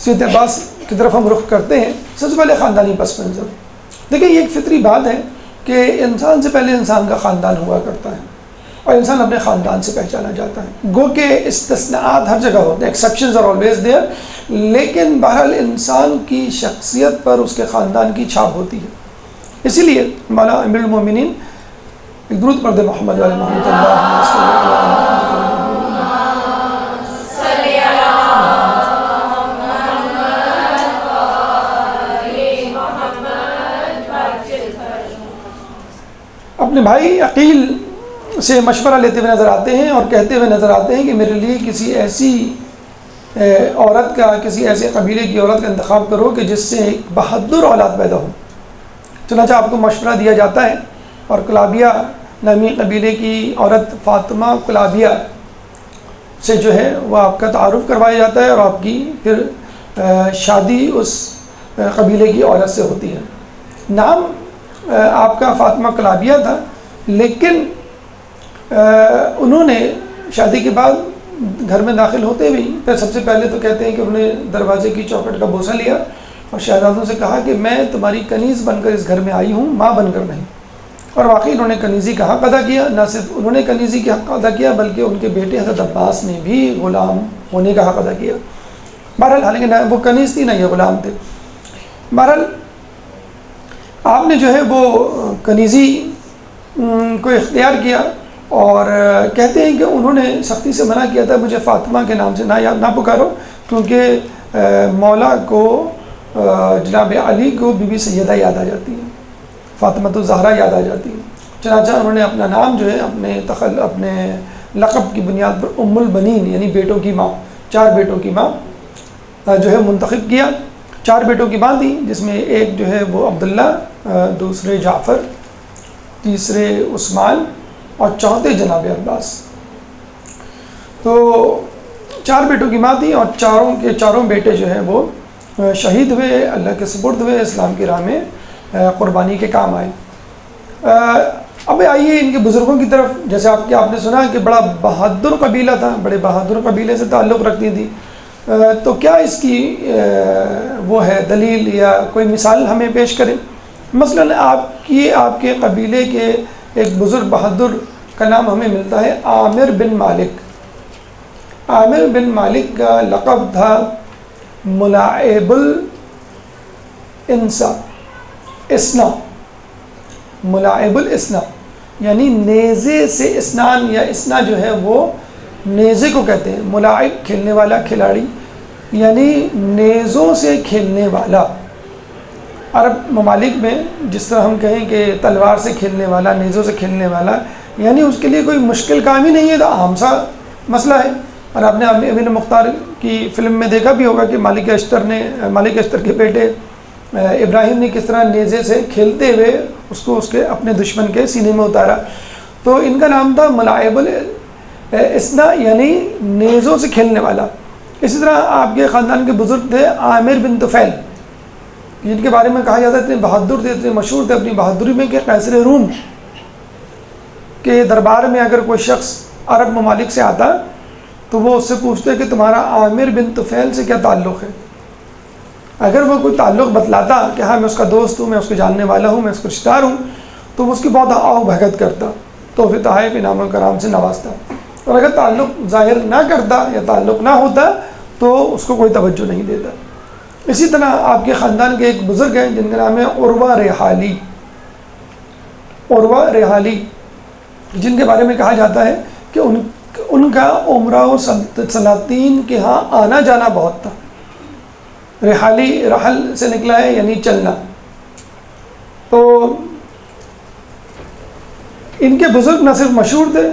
سیرت عباس کی طرف ہم رخ کرتے ہیں، سب سے پہلے خاندانی پس منظر. دیکھیں یہ ایک فطری بات ہے کہ انسان سے پہلے انسان کا خاندان ہوا کرتا ہے اور انسان اپنے خاندان سے پہچانا جاتا ہے. گو کہ استثناءات ہر جگہ ہوتے ہیں، ایکسیپشنز آر آلویز دیئر، لیکن بہرحال انسان کی شخصیت پر اس کے خاندان کی چھاپ ہوتی ہے. اسی لیے مولا امیر المومنین ایک درود پڑھ دے محمد علیہ محمد اپنے بھائی عقیل سے مشورہ لیتے ہوئے نظر آتے ہیں اور کہتے ہوئے نظر آتے ہیں کہ میرے لیے کسی ایسی عورت کا، کسی ایسے قبیلے کی عورت کا انتخاب کرو کہ جس سے ایک بہادر اولاد پیدا ہو. چنانچہ آپ کو مشورہ دیا جاتا ہے اور کلابیہ نامی قبیلے کی عورت فاطمہ کلابیہ سے جو ہے وہ آپ کا تعارف کروایا جاتا ہے اور آپ کی پھر شادی اس قبیلے کی عورت سے ہوتی ہے. نام آپ کا فاطمہ کلابیہ تھا، لیکن انہوں نے شادی کے بعد گھر میں داخل ہوتے بھی پھر سب سے پہلے تو کہتے ہیں کہ انہوں نے دروازے کی چوکھٹ کا بوسہ لیا اور شہزادوں سے کہا کہ میں تمہاری کنیز بن کر اس گھر میں آئی ہوں، ماں بن کر نہیں. اور واقعی انہوں نے کنیزی کا حق ادا کیا. نہ صرف انہوں نے کنیزی کا حق ادا کیا بلکہ ان کے بیٹے حضرت عباس نے بھی غلام ہونے کا حق ادا کیا. بہرحال حالانکہ نہ وہ کنیز تھی نہ یہ غلام تھے. بہرحال آپ نے جو ہے وہ کنیزی کو اختیار کیا اور کہتے ہیں کہ انہوں نے سختی سے منع کیا تھا مجھے فاطمہ کے نام سے نہ پکارو، کیونکہ مولا کو جناب علی کو بی بی سیدہ یاد آ جاتی ہے، فاطمہ الزہرا یاد آ جاتی ہے. چنانچہ انہوں نے اپنا نام جو ہے اپنے لقب کی بنیاد پر ام البنین یعنی بیٹوں کی ماں، 4 بیٹوں کی ماں جو ہے منتخب کیا. 4 بیٹوں کی ماں تھی جس میں ایک جو ہے وہ عبداللہ، دوسرے جعفر، تیسرے عثمان اور چوتھے جناب عباس. تو 4 بیٹوں کی ماں تھی اور چاروں بیٹے جو ہیں وہ شہید ہوئے، اللہ کے سپرد ہوئے، اسلام کی راہ میں قربانی کے کام آئے. اب آئیے ان کے بزرگوں کی طرف. جیسے آپ نے سنا کہ بڑا بہادر قبیلہ تھا، بڑے بہادر قبیلے سے تعلق رکھتی تھی. تو کیا اس کی وہ ہے دلیل یا کوئی مثال ہمیں پیش کریں؟ مثلاً آپ کے قبیلے کے ایک بزرگ بہادر کا نام ہمیں ملتا ہے عامر بن مالک. عامر بن مالک کا لقب تھا ملاعب الانسا، اسنا، ملاعب الاسنا یعنی نیزے سے اسنان، یا اسنا جو ہے وہ نیزے کو کہتے ہیں. ملاعب کھیلنے والا، کھلاڑی، یعنی نیزوں سے کھیلنے والا. عرب ممالک میں جس طرح ہم کہیں کہ تلوار سے کھیلنے والا، نیزوں سے کھیلنے والا، یعنی اس کے لیے کوئی مشکل کام ہی نہیں ہے، تو عام سا مسئلہ ہے. اور آپ نے امین مختار کی فلم میں دیکھا بھی ہوگا کہ مالک اشتر کے بیٹے ابراہیم نے کس طرح نیزے سے کھیلتے ہوئے اس کو اپنے دشمن کے سینے میں اتارا. تو ان کا نام تھا ملاعب الاسنا یعنی نیزوں سے کھیلنے والا. اسی طرح آپ کے خاندان کے بزرگ تھے عامر بن طفیل، جن کے بارے میں کہا جاتا ہے اتنے بہادر تھے، اتنے مشہور تھے اپنی بہادری میں کہ قیصر روم کے دربار میں اگر کوئی شخص عرب ممالک سے آتا تو وہ اس سے پوچھتے کہ تمہارا عامر بن طفیل سے کیا تعلق ہے. اگر وہ کوئی تعلق بتلاتا کہ ہاں میں اس کا دوست ہوں، میں اس کو جاننے والا ہوں، میں اس کا رشتہ دار ہوں، تو وہ اس کی بہت آؤ بھگت کرتا، تو پھر تحائف انعام و کرام سے نوازتا. اور اگر تعلق ظاہر نہ کرتا یا تعلق نہ ہوتا تو اس کو کوئی توجہ نہیں دیتا. اسی طرح آپ کے خاندان کے ایک بزرگ ہیں جن کا نام ہے عروہ ریحالی. عروہ ریحالی جن کے بارے میں کہا جاتا ہے کہ ان کا عمرہ و سلاطین کے ہاں آنا جانا بہت تھا. ریحالی رحل سے نکلا ہے یعنی چلنا. تو ان کے بزرگ نہ صرف مشہور تھے،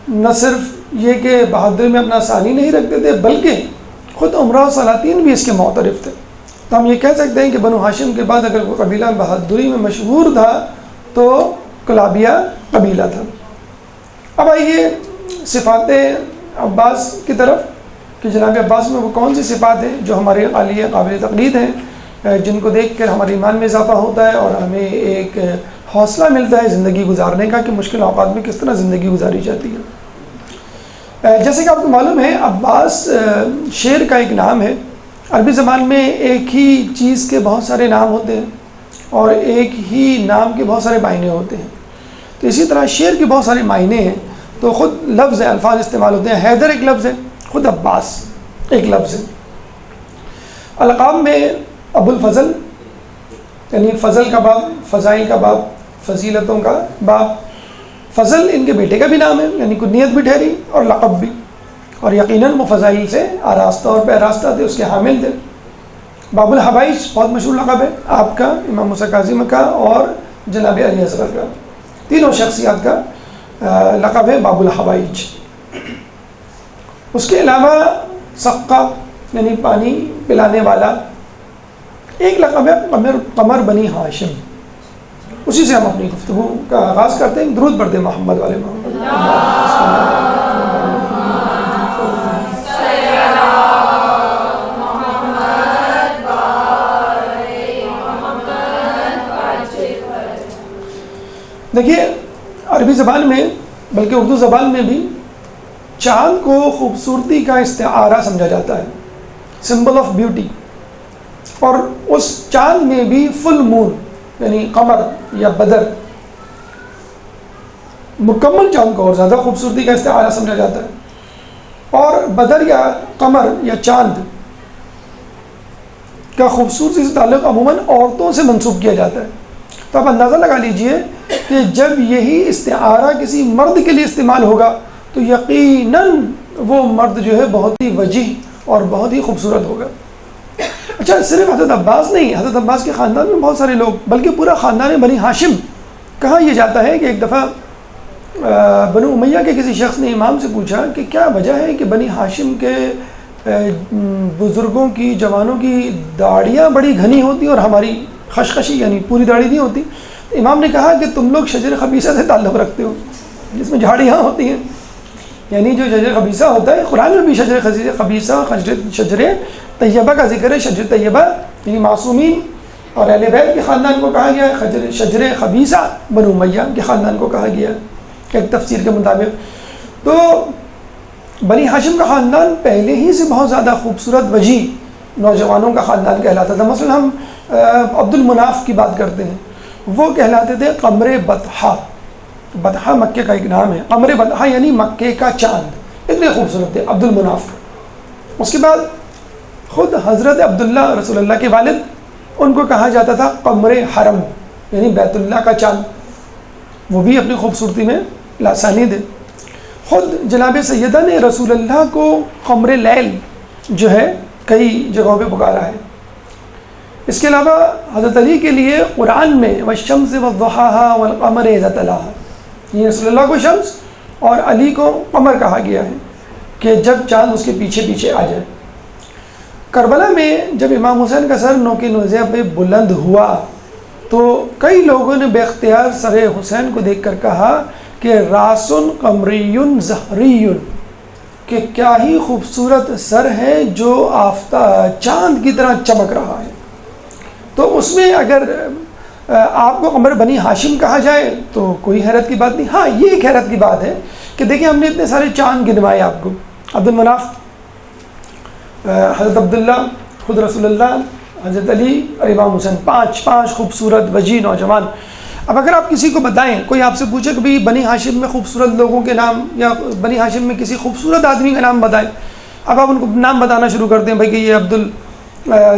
نہ صرف یہ کہ بہادری میں اپنا ثانی نہیں رکھتے تھے، بلکہ خود عمرہ و سلاطین بھی اس کے معترف تھے. تو ہم یہ کہہ سکتے ہیں کہ بنو ہاشم کے بعد اگر کوئی قبیلہ بہادری میں مشہور تھا تو کلابیہ قبیلہ تھا. اب آئیے صفات عباس کی طرف کہ جناب عباس میں وہ کون سی صفات ہیں جو ہمارے عالیہ قابل تقلید ہیں، جن کو دیکھ کر ہمارے ایمان میں اضافہ ہوتا ہے اور ہمیں ایک حوصلہ ملتا ہے زندگی گزارنے کا کہ مشکل اوقات میں کس طرح زندگی گزاری جاتی ہے. جیسے کہ آپ کو معلوم ہے عباس شیر کا ایک نام ہے عربی زبان میں ایک ہی چیز کے بہت سارے نام ہوتے ہیں اور ایک ہی نام کے بہت سارے معنی ہوتے ہیں. تو اسی طرح شعر کے بہت سارے معنی ہیں. تو خود لفظ ہے، الفاظ استعمال ہوتے ہیں. حیدر ایک لفظ ہے، خود عباس ایک لفظ ہے. القاب میں ابو الفضل یعنی فضل کا باب، فضائل کا باب، فضیلتوں کا باب. فضل ان کے بیٹے کا بھی نام ہے، یعنی کنیت بھی ٹھہری اور لقب بھی، اور یقیناً وہ فضائل سے آراستہ اور پیراستہ تھے، اس کے حامل تھے. باب الحوائج بہت مشہور لقب ہے آپ کا، امام موسیٰ کاظم کا اور جناب علی اصغر کا، تینوں شخصیات کا لقب ہے باب الحوائج. اس کے علاوہ سقا یعنی پانی پلانے والا ایک لقب ہے قمر بنی ہاشم. اسی سے ہم اپنی گفتگو کا آغاز کرتے ہیں. درود پڑھتے ہیں محمد والے محمد. دیکھیے عربی زبان میں بلکہ اردو زبان میں بھی چاند کو خوبصورتی کا استعارہ سمجھا جاتا ہے، سمبل آف بیوٹی. اور اس چاند میں بھی فل مون یعنی قمر یا بدر، مکمل چاند کو اور زیادہ خوبصورتی کا استعارہ سمجھا جاتا ہے. اور بدر یا قمر یا چاند کا خوبصورتی سے تعلق عموماً عورتوں سے منسوب کیا جاتا ہے. تو آپ اندازہ لگا لیجئے کہ جب یہی استعارہ کسی مرد کے لیے استعمال ہوگا تو یقیناً وہ مرد جو ہے بہت ہی وجیح اور بہت ہی خوبصورت ہوگا. اچھا، صرف حضرت عباس نہیں، حضرت عباس کے خاندان میں بہت سارے لوگ، بلکہ پورا خاندان بنی ہاشم. کہا یہ جاتا ہے کہ ایک دفعہ بنو امیہ کے کسی شخص نے امام سے پوچھا کہ کیا وجہ ہے کہ بنی ہاشم کے بزرگوں کی، جوانوں کی داڑیاں بڑی گھنی ہوتی اور ہماری خشخشی یعنی پوری داڑھی نہیں ہوتی. امام نے کہا کہ تم لوگ شجر خبیثہ سے تعلق رکھتے ہو جس میں جھاڑیاں ہوتی ہیں. یعنی جو شجر خبیثہ ہوتا ہے، قرآن میں بھی شجر خبیثہ، شجر طیبہ کا ذکر ہے. شجر طیبہ یعنی معصومین اور اہل بیت کے خاندان کو کہا گیا ہے. شجر خبیثہ بنو امیہ کے خاندان کو کہا گیا ہے ایک تفسیر کے مطابق. تو بنی ہاشم کا خاندان پہلے ہی سے بہت زیادہ خوبصورت وجیح نوجوانوں کا خاندان کہلاتا تھا. مثلا ہم عبد المناف کی بات کرتے ہیں، وہ کہلاتے تھے قمر بطحہ. بطحہ مکے کا ایک نام ہے. قمر بطحہ یعنی مکے کا چاند، اتنے خوبصورت تھے عبد المناف. اس کے بعد خود حضرت عبداللہ رسول اللہ کے والد، ان کو کہا جاتا تھا قمر حرم یعنی بیت اللہ کا چاند. وہ بھی اپنی خوبصورتی میں لاسانید ہے. خود جناب سیدہ نے رسول اللہ کو قمر لیل جو ہے کئی جگہوں پہ پکارا ہے. اس کے علاوہ حضرت علی کے لیے قرآن میں والشمس والضحاها والقمر اذا تلاها، یہ رسول اللہ کو شمس اور علی کو قمر کہا گیا ہے کہ جب چاند اس کے پیچھے پیچھے آ جائے. کربلا میں جب امام حسین کا سر نوک نوزیہ پہ بلند ہوا تو کئی لوگوں نے بے اختیار سر حسین کو دیکھ کر کہا کہ راسن قمری زہری، کہ کیا ہی خوبصورت سر ہے جو چاند کی طرح چمک رہا ہے. تو اس میں اگر آپ کو قمر بنی ہاشم کہا جائے تو کوئی حیرت کی بات نہیں. ہاں، یہ ایک حیرت کی بات ہے کہ دیکھیں ہم نے اتنے سارے چاند گنوائے آپ کو، عبد المناف، حضرت عبداللہ، خود رسول اللہ، حضرت علی اور امام حسین، پانچ خوبصورت وجیح نوجوان. اب اگر آپ کسی کو بتائیں، کوئی آپ سے پوچھے کہ بھئی بنی ہاشم میں خوبصورت لوگوں کے نام یا بنی ہاشم میں کسی خوبصورت آدمی کا نام بتائیں، اب آپ ان کو نام بتانا شروع کرتے ہیں بھائی کہ یہ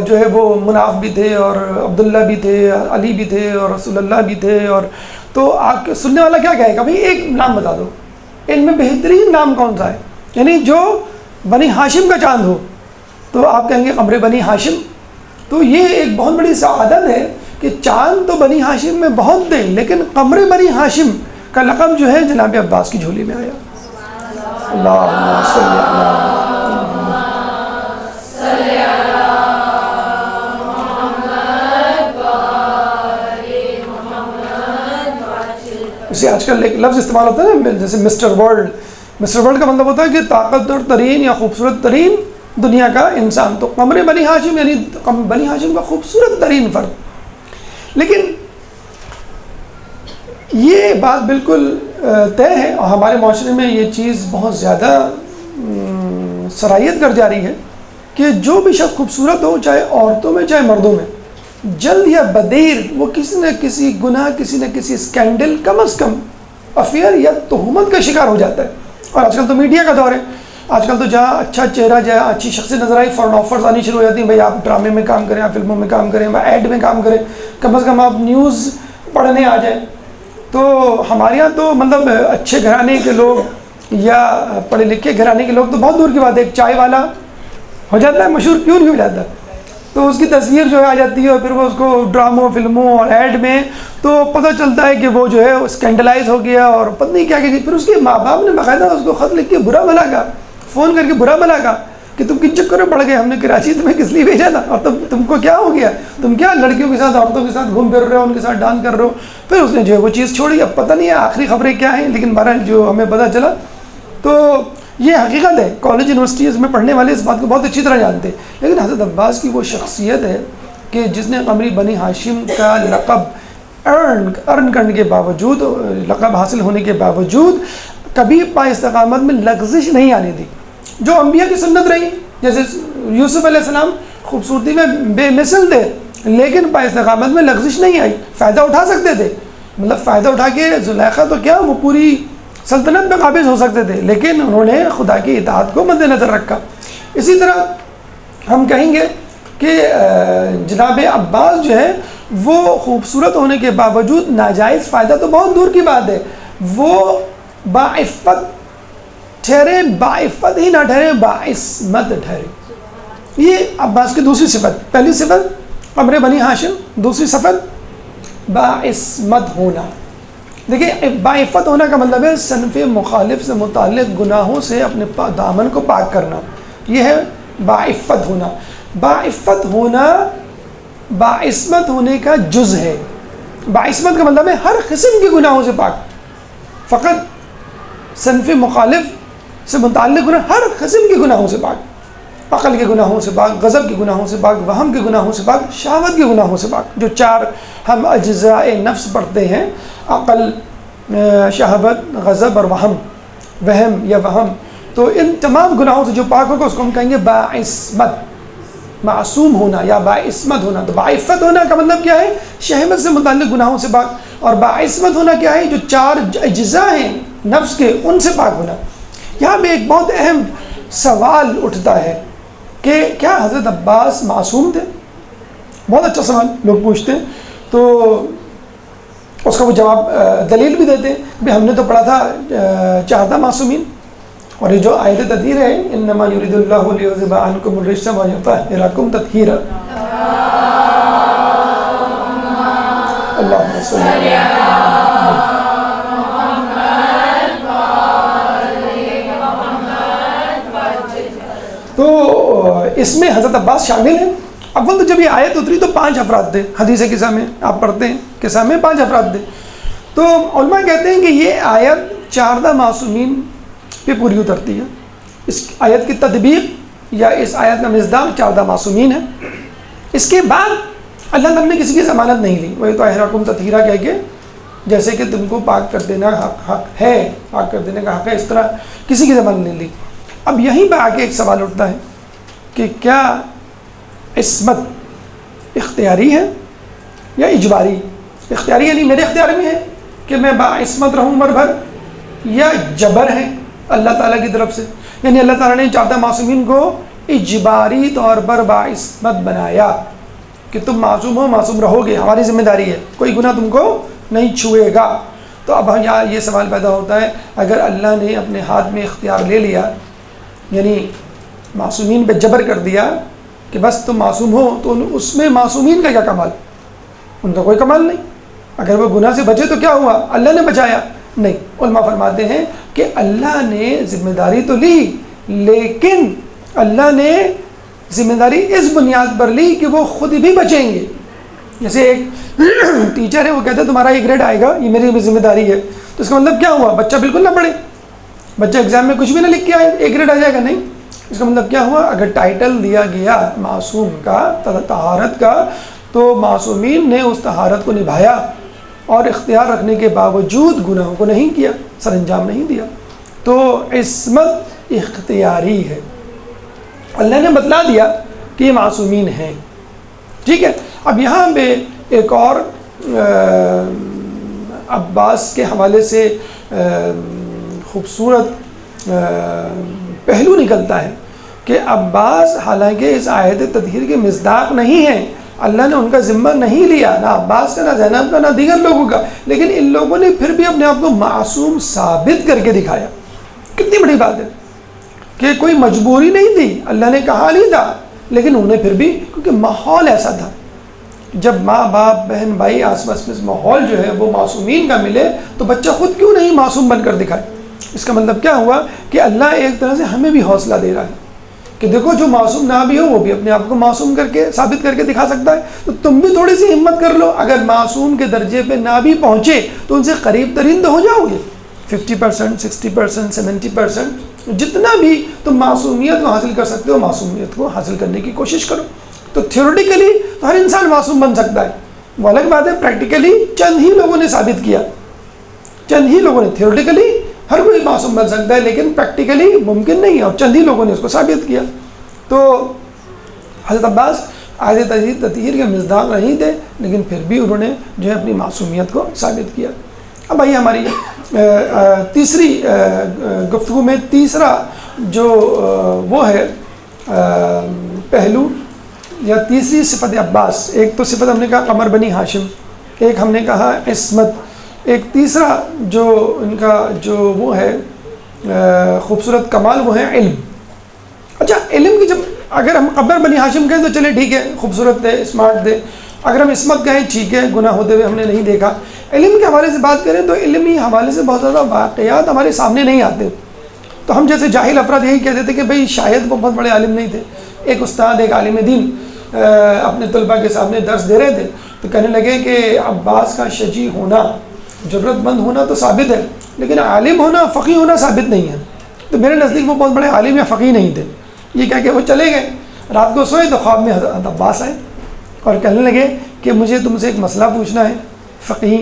جو ہے وہ مناف بھی تھے اور عبداللہ بھی تھے، علی بھی تھے اور رسول اللہ بھی تھے. اور تو آپ کے سننے والا کیا کہے گا؟ بھائی ایک نام بتا دو، ان میں بہترین نام کون سا ہے، یعنی جو بنی ہاشم کا چاند ہو. تو آپ کہیں گے قمر بنی ہاشم. تو یہ ایک بہت بڑی سعادت ہے کہ چاند تو بنی ہاشم میں بہت تھے، لیکن قمر بنی ہاشم کا لقب جو ہے جناب عباس کی جھولی میں آیا. اللہم صلی اللہ. اسے آج کل ایک لفظ استعمال ہوتا ہے نا، جیسے مسٹر ورلڈ. مسٹر ورلڈ کا مطلب ہوتا ہے کہ طاقتور ترین یا خوبصورت ترین دنیا کا انسان. تو قمر بنی ہاشم یعنی بنی ہاشم کا خوبصورت ترین فرد. لیکن یہ بات بالکل طے ہے اور ہمارے معاشرے میں یہ چیز بہت زیادہ سرایت کر جاری ہے کہ جو بھی شخص خوبصورت ہو، چاہے عورتوں میں چاہے مردوں میں، جلد یا بدیر وہ کسی نہ کسی گناہ، کسی نہ کسی اسکینڈل، کم از کم افیئر یا تہمت کا شکار ہو جاتا ہے۔ اور آج کل تو میڈیا کا دور ہے، آج کل تو جہاں اچھا چہرہ، جہاں اچھی شخصیت نظر آئی، فوراً آفرز آنی شروع ہو جاتی ہیں، بھائی آپ ڈرامے میں کام کریں، آپ فلموں میں کام کریں، ایڈ میں کام کریں، کم از کم آپ نیوز پڑھنے آ جائیں۔ تو ہمارے یہاں تو مطلب اچھے گھرانے کے لوگ یا پڑھے لکھے گھرانے کے لوگ تو بہت دور کی بات ہے، ایک چائے والا ہو جاتا ہے مشہور، کیوں نہیں ہو جاتا؟ تو اس کی تصویر جو ہے آ جاتی ہے، اور پھر وہ اس کو ڈراموں، فلموں اور ایڈ میں تو پتہ چلتا ہے کہ وہ جو ہے اسکینڈلائز ہو گیا اور پتہ نہیں کیا کہ پھر اس کے ماں باپ نے باقاعدہ اس کو خط لکھ کے برا بھلا کہا، فون کر کے برا بھلا کہا کہ تم کن چکر میں پڑ گئے، ہم نے کراچی تمہیں کس لیے بھیجا تھا، اور تم کو کیا ہو گیا، تم کیا لڑکیوں کے ساتھ، عورتوں کے ساتھ گھوم پھر رہے ہو، ان کے ساتھ ڈانس کر رہے ہو۔ پھر اس نے جو ہے وہ چیز چھوڑی، اب پتہ نہیں ہے آخری خبریں کیا ہیں، لیکن بہرحال جو ہمیں پتہ چلا تو یہ حقیقت ہے۔ کالج یونیورسٹیز میں پڑھنے والے اس بات کو بہت اچھی طرح جانتے ہیں، لیکن حضرت عباس کی وہ شخصیت ہے کہ جس نے قمری بنی ہاشم کا لقب ارن کرنے کے باوجود، لقب حاصل ہونے کے باوجود کبھی پا استقامت میں لغزش نہیں آنے دی، جو انبیاء کی سنت رہی۔ جیسے یوسف علیہ السلام خوبصورتی میں بے مثل تھے، لیکن پا استقامت میں لغزش نہیں آئی، فائدہ اٹھا سکتے تھے، مطلب فائدہ اٹھا کے زلیخا تو کیا وہ پوری سلطنت میں قابض ہو سکتے تھے، لیکن انہوں نے خدا کی اطاعت کو مد نظر رکھا۔ اسی طرح ہم کہیں گے کہ جناب عباس جو ہے وہ خوبصورت ہونے کے باوجود ناجائز فائدہ تو بہت دور کی بات ہے، وہ باعفت ٹھہرے، باعفت ہی نہ ٹھہرے، باعصمت ٹھہرے۔ یہ عباس کی دوسری صفت، پہلی صفت قمر بنی ہاشم، دوسری صفت باعصمت ہونا۔ دیکھیں باعفت ہونا کا مطلب ہے صنف مخالف سے متعلق گناہوں سے اپنے دامن کو پاک کرنا، یہ ہے باعفت ہونا۔ باعفت ہونا باعصمت ہونے کا جز ہے۔ باعصمت کا مطلب ہے ہر قسم کے گناہوں سے پاک، فقط صنف مخالف سے متعلق گناہ، ہر قسم کے گناہوں سے پاک، عقل کے گناہوں سے پاک، غضب کے گناہوں سے پاک، وہم کے گناہوں سے پاک، شہوت کے گناہوں سے پاک۔ جو چار ہم اجزاء نفس پڑھتے ہیں، عقل، شہوت، غضب اور وہم یا وہم، تو ان تمام گناہوں سے جو پاک ہوگا اس کو ہم کہیں گے باعصمت، معصوم ہونا یا باعصمت ہونا۔ تو باعفت ہونا کا مطلب کیا ہے؟ شہوت سے متعلق گناہوں سے پاک، اور باعصمت ہونا کیا ہے؟ جو چار اجزاء ہیں نفس کے ان سے پاک ہونا۔ یہاں پہ ایک بہت اہم سوال اٹھتا ہے کہ کیا حضرت عباس معصوم تھے؟ بہت اچھا سوال لوگ پوچھتے ہیں، تو اس کا وہ جواب دلیل بھی دیتے ہیں۔ بھی ہم نے تو پڑھا تھا 14 معصومین، اور یہ جو آیت تطہیر ہے انما یرید اللہ لیذھب عنکم الرجس ویطہرکم تطہیرا، اللہم صلی علی تو اس میں حضرت عباس شامل ہیں۔ اول تو جب یہ آیت اتری تو 5 افراد تھے، حدیث قصہ میں آپ پڑھتے ہیں قصہ میں 5 افراد تھے، تو علماء کہتے ہیں کہ یہ آیت 14 معصومین پہ پوری اترتی ہے۔ اس آیت کی تطبیق یا اس آیت کا مصداق 14 معصومین ہے۔ اس کے بعد اللہ تعالیٰ نے کسی کی ضمانت نہیں لی، وہ تو احرقم تطہیرہ کہہ کے، جیسے کہ تم کو پاک کر دینا حق ہے، پاک کر دینے کا حق ہے، اس طرح کسی کی ضمانت نہیں لی۔ اب یہیں پہ آ کے ایک سوال اٹھتا ہے کہ کیا عصمت اختیاری ہے یا اجباری؟ اختیاری یعنی میرے اختیار میں ہے کہ میں باعصمت رہوں عمر بھر، یا جبر ہے اللہ تعالیٰ کی طرف سے، یعنی اللہ تعالیٰ نے 14 معصومین کو اجباری طور پر باعصمت بنایا کہ تم معصوم ہو، معصوم رہو گے، ہماری ذمہ داری ہے، کوئی گناہ تم کو نہیں چھوئے گا۔ تو اب یہاں یہ سوال پیدا ہوتا ہے، اگر اللہ نے اپنے ہاتھ میں اختیار لے لیا، یعنی معصومین پہ جبر کر دیا کہ بس تم معصوم ہو، تو اس میں معصومین کا کیا کمال؟ ان کا کوئی کمال نہیں۔ اگر وہ گناہ سے بچے تو کیا ہوا؟ اللہ نے بچایا؟ نہیں۔ علماء فرماتے ہیں کہ اللہ نے ذمہ داری تو لی، لیکن اللہ نے ذمہ داری اس بنیاد پر لی کہ وہ خود بھی بچیں گے۔ جیسے ایک ٹیچر ہے، وہ کہتا ہے تمہارا یہ گریڈ آئے گا، یہ میری ذمہ داری ہے، تو اس کا مطلب کیا ہوا؟ بچہ بالکل نہ پڑھے، بچہ ایگزام میں کچھ بھی نہ لکھ کے آئے، ایک گریڈ آ جائے گا؟ نہیں۔ اس کا مطلب کیا ہوا؟ اگر ٹائٹل دیا گیا معصوم کا، طہارت کا، تو معصومین نے اس طہارت کو نبھایا اور اختیار رکھنے کے باوجود گناہوں کو نہیں کیا، سر انجام نہیں دیا۔ تو عصمت اختیاری ہے۔ اللہ نے بتلا دیا کہ یہ معصومین ہیں. ٹھیک ہے. اب یہاں پہ ایک اور عباس کے حوالے سے خوبصورت پہلو نکلتا ہے کہ عباس حالانکہ اس آیت تطہیر کے مصداق نہیں ہیں، اللہ نے ان کا ذمہ نہیں لیا، نہ عباس کا، نہ زینب کا، نہ دیگر لوگوں کا، لیکن ان لوگوں نے پھر بھی اپنے آپ کو معصوم ثابت کر کے دکھایا. کتنی بڑی بات ہے کہ کوئی مجبوری نہیں تھی، اللہ نے کہا نہیں تھا، لیکن انہوں نے پھر بھی، کیونکہ ماحول ایسا تھا. جب ماں باپ بہن بھائی آس پاس میں ماحول جو ہے وہ معصومین کا ملے تو بچہ خود کیوں نہیں معصوم بن کر دکھائے. اس کا مطلب کیا ہوا کہ اللہ ایک طرح سے ہمیں بھی حوصلہ دے رہا ہے کہ دیکھو جو معصوم نہ بھی ہو وہ بھی اپنے آپ کو معصوم کر کے ثابت کر کے دکھا سکتا ہے، تو تم بھی تھوڑی سی ہمت کر لو. اگر معصوم کے درجے پہ نہ بھی پہنچے تو ان سے قریب ترین تو ہو جاؤ گے. 50%، 60%، 70%، جتنا بھی تم معصومیت کو حاصل کر سکتے ہو معصومیت کو حاصل کرنے کی کوشش کرو. تو تھیوریٹیکلی تو ہر انسان معصوم بن سکتا ہے، وہ الگ بات ہے پریکٹیکلی چند ہی لوگوں نے ثابت کیا، چند ہی لوگوں نے. تھیوریٹیکلی ہر کوئی معصوم بن سکتا ہے لیکن پریکٹیکلی ممکن نہیں ہے، اور چند ہی لوگوں نے اس کو ثابت کیا. تو حضرت عباس آیت تطہیر کے مصداق نہیں تھے لیکن پھر بھی انہوں نے جو ہے اپنی معصومیت کو ثابت کیا. اب آئیے ہماری تیسری گفتگو میں تیسرا جو وہ ہے پہلو یا تیسری صفت عباس. ایک تو صفت ہم نے کہا قمر بنی ہاشم، ایک ہم نے کہا عصمت، ایک تیسرا جو ان کا جو وہ ہے خوبصورت کمال وہ ہے علم. اچھا علم کی جب اگر ہم قمر بنی ہاشم کہیں تو چلے ٹھیک ہے، خوبصورت تھے، اسمارٹ تھے. اگر ہم عصمت کہیں ٹھیک ہے، گناہ ہوتے ہوئے ہم نے نہیں دیکھا. علم کے حوالے سے بات کریں تو علمی حوالے سے بہت زیادہ واقعات ہمارے سامنے نہیں آتے. تو ہم جیسے جاہل افراد یہی کہتے تھے کہ بھئی شاید وہ بہت بڑے عالم نہیں تھے. ایک استاد، ایک عالم دین اپنے طلباء کے سامنے درس دے رہے تھے تو کہنے لگے کہ عباس کا شجیع ہونا، ضرورت مند ہونا تو ثابت ہے لیکن عالم ہونا، فقیہ ہونا ثابت نہیں ہے. تو میرے نزدیک وہ بہت بڑے عالم یا فقیہ نہیں تھے. یہ کہہ کے وہ چلے گئے. رات کو سوئے تو خواب میں حضرت عباس آئے اور کہنے لگے کہ مجھے تم سے ایک مسئلہ پوچھنا ہے. فقیہ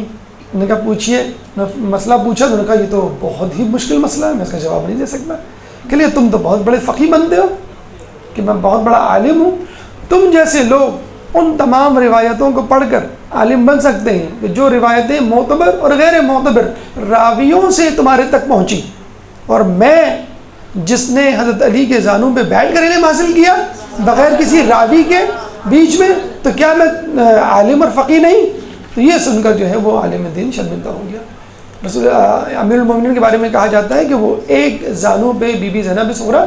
نے کہا پوچھیے. مسئلہ پوچھا تو نے کہا یہ تو بہت ہی مشکل مسئلہ ہے، میں اس کا جواب نہیں دے سکتا. کہ لیے تم تو بہت بڑے فقیہ بنتے ہو کہ میں بہت بڑا عالم ہوں. تم جیسے لوگ ان تمام روایتوں کو پڑھ کر عالم بن سکتے ہیں کہ جو روایتیں معتبر اور غیر معتبر راویوں سے تمہارے تک پہنچی، اور میں جس نے حضرت علی کے زانوں پہ بیٹھ کر علم حاصل کیا بغیر کسی راوی کے بیچ میں، تو کیا میں عالم اور فقیہ نہیں؟ تو یہ سن کر جو ہے وہ عالم دین شرمندہ ہو گیا. رسول امیر المومنین کے بارے میں کہا جاتا ہے کہ وہ ایک زانوں پہ بی بی زینب صغریٰ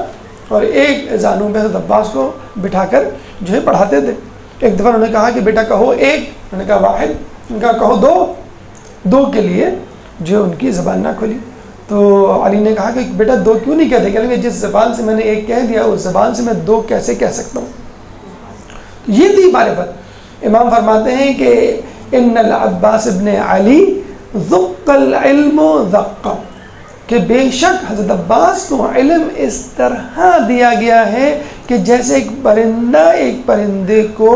اور ایک زانوں پہ حضرت عباس کو بٹھا کر جو ہے پڑھاتے تھے. ایک دفعہ انہوں نے کہا کہ بیٹا کہو ایک، انہوں نے کہا واحد، انہوں نے کہا کہو دو. دو کے لیے جو ان کی زبان نہ کھلی. تو علی نے کہا کہ بیٹا دو کیوں نہیں کہتے؟ کہنے کہ جس زبان سے میں نے ایک کہہ دیا اس زبان سے میں دو کیسے کہہ سکتا ہوں. یہ تھی معرفت. امام فرماتے ہیں کہ ان العباس ابن علی ذق العلم ذق، کہ بے شک حضرت عباس کو علم اس طرح دیا گیا ہے کہ جیسے ایک پرندہ ایک پرندے کو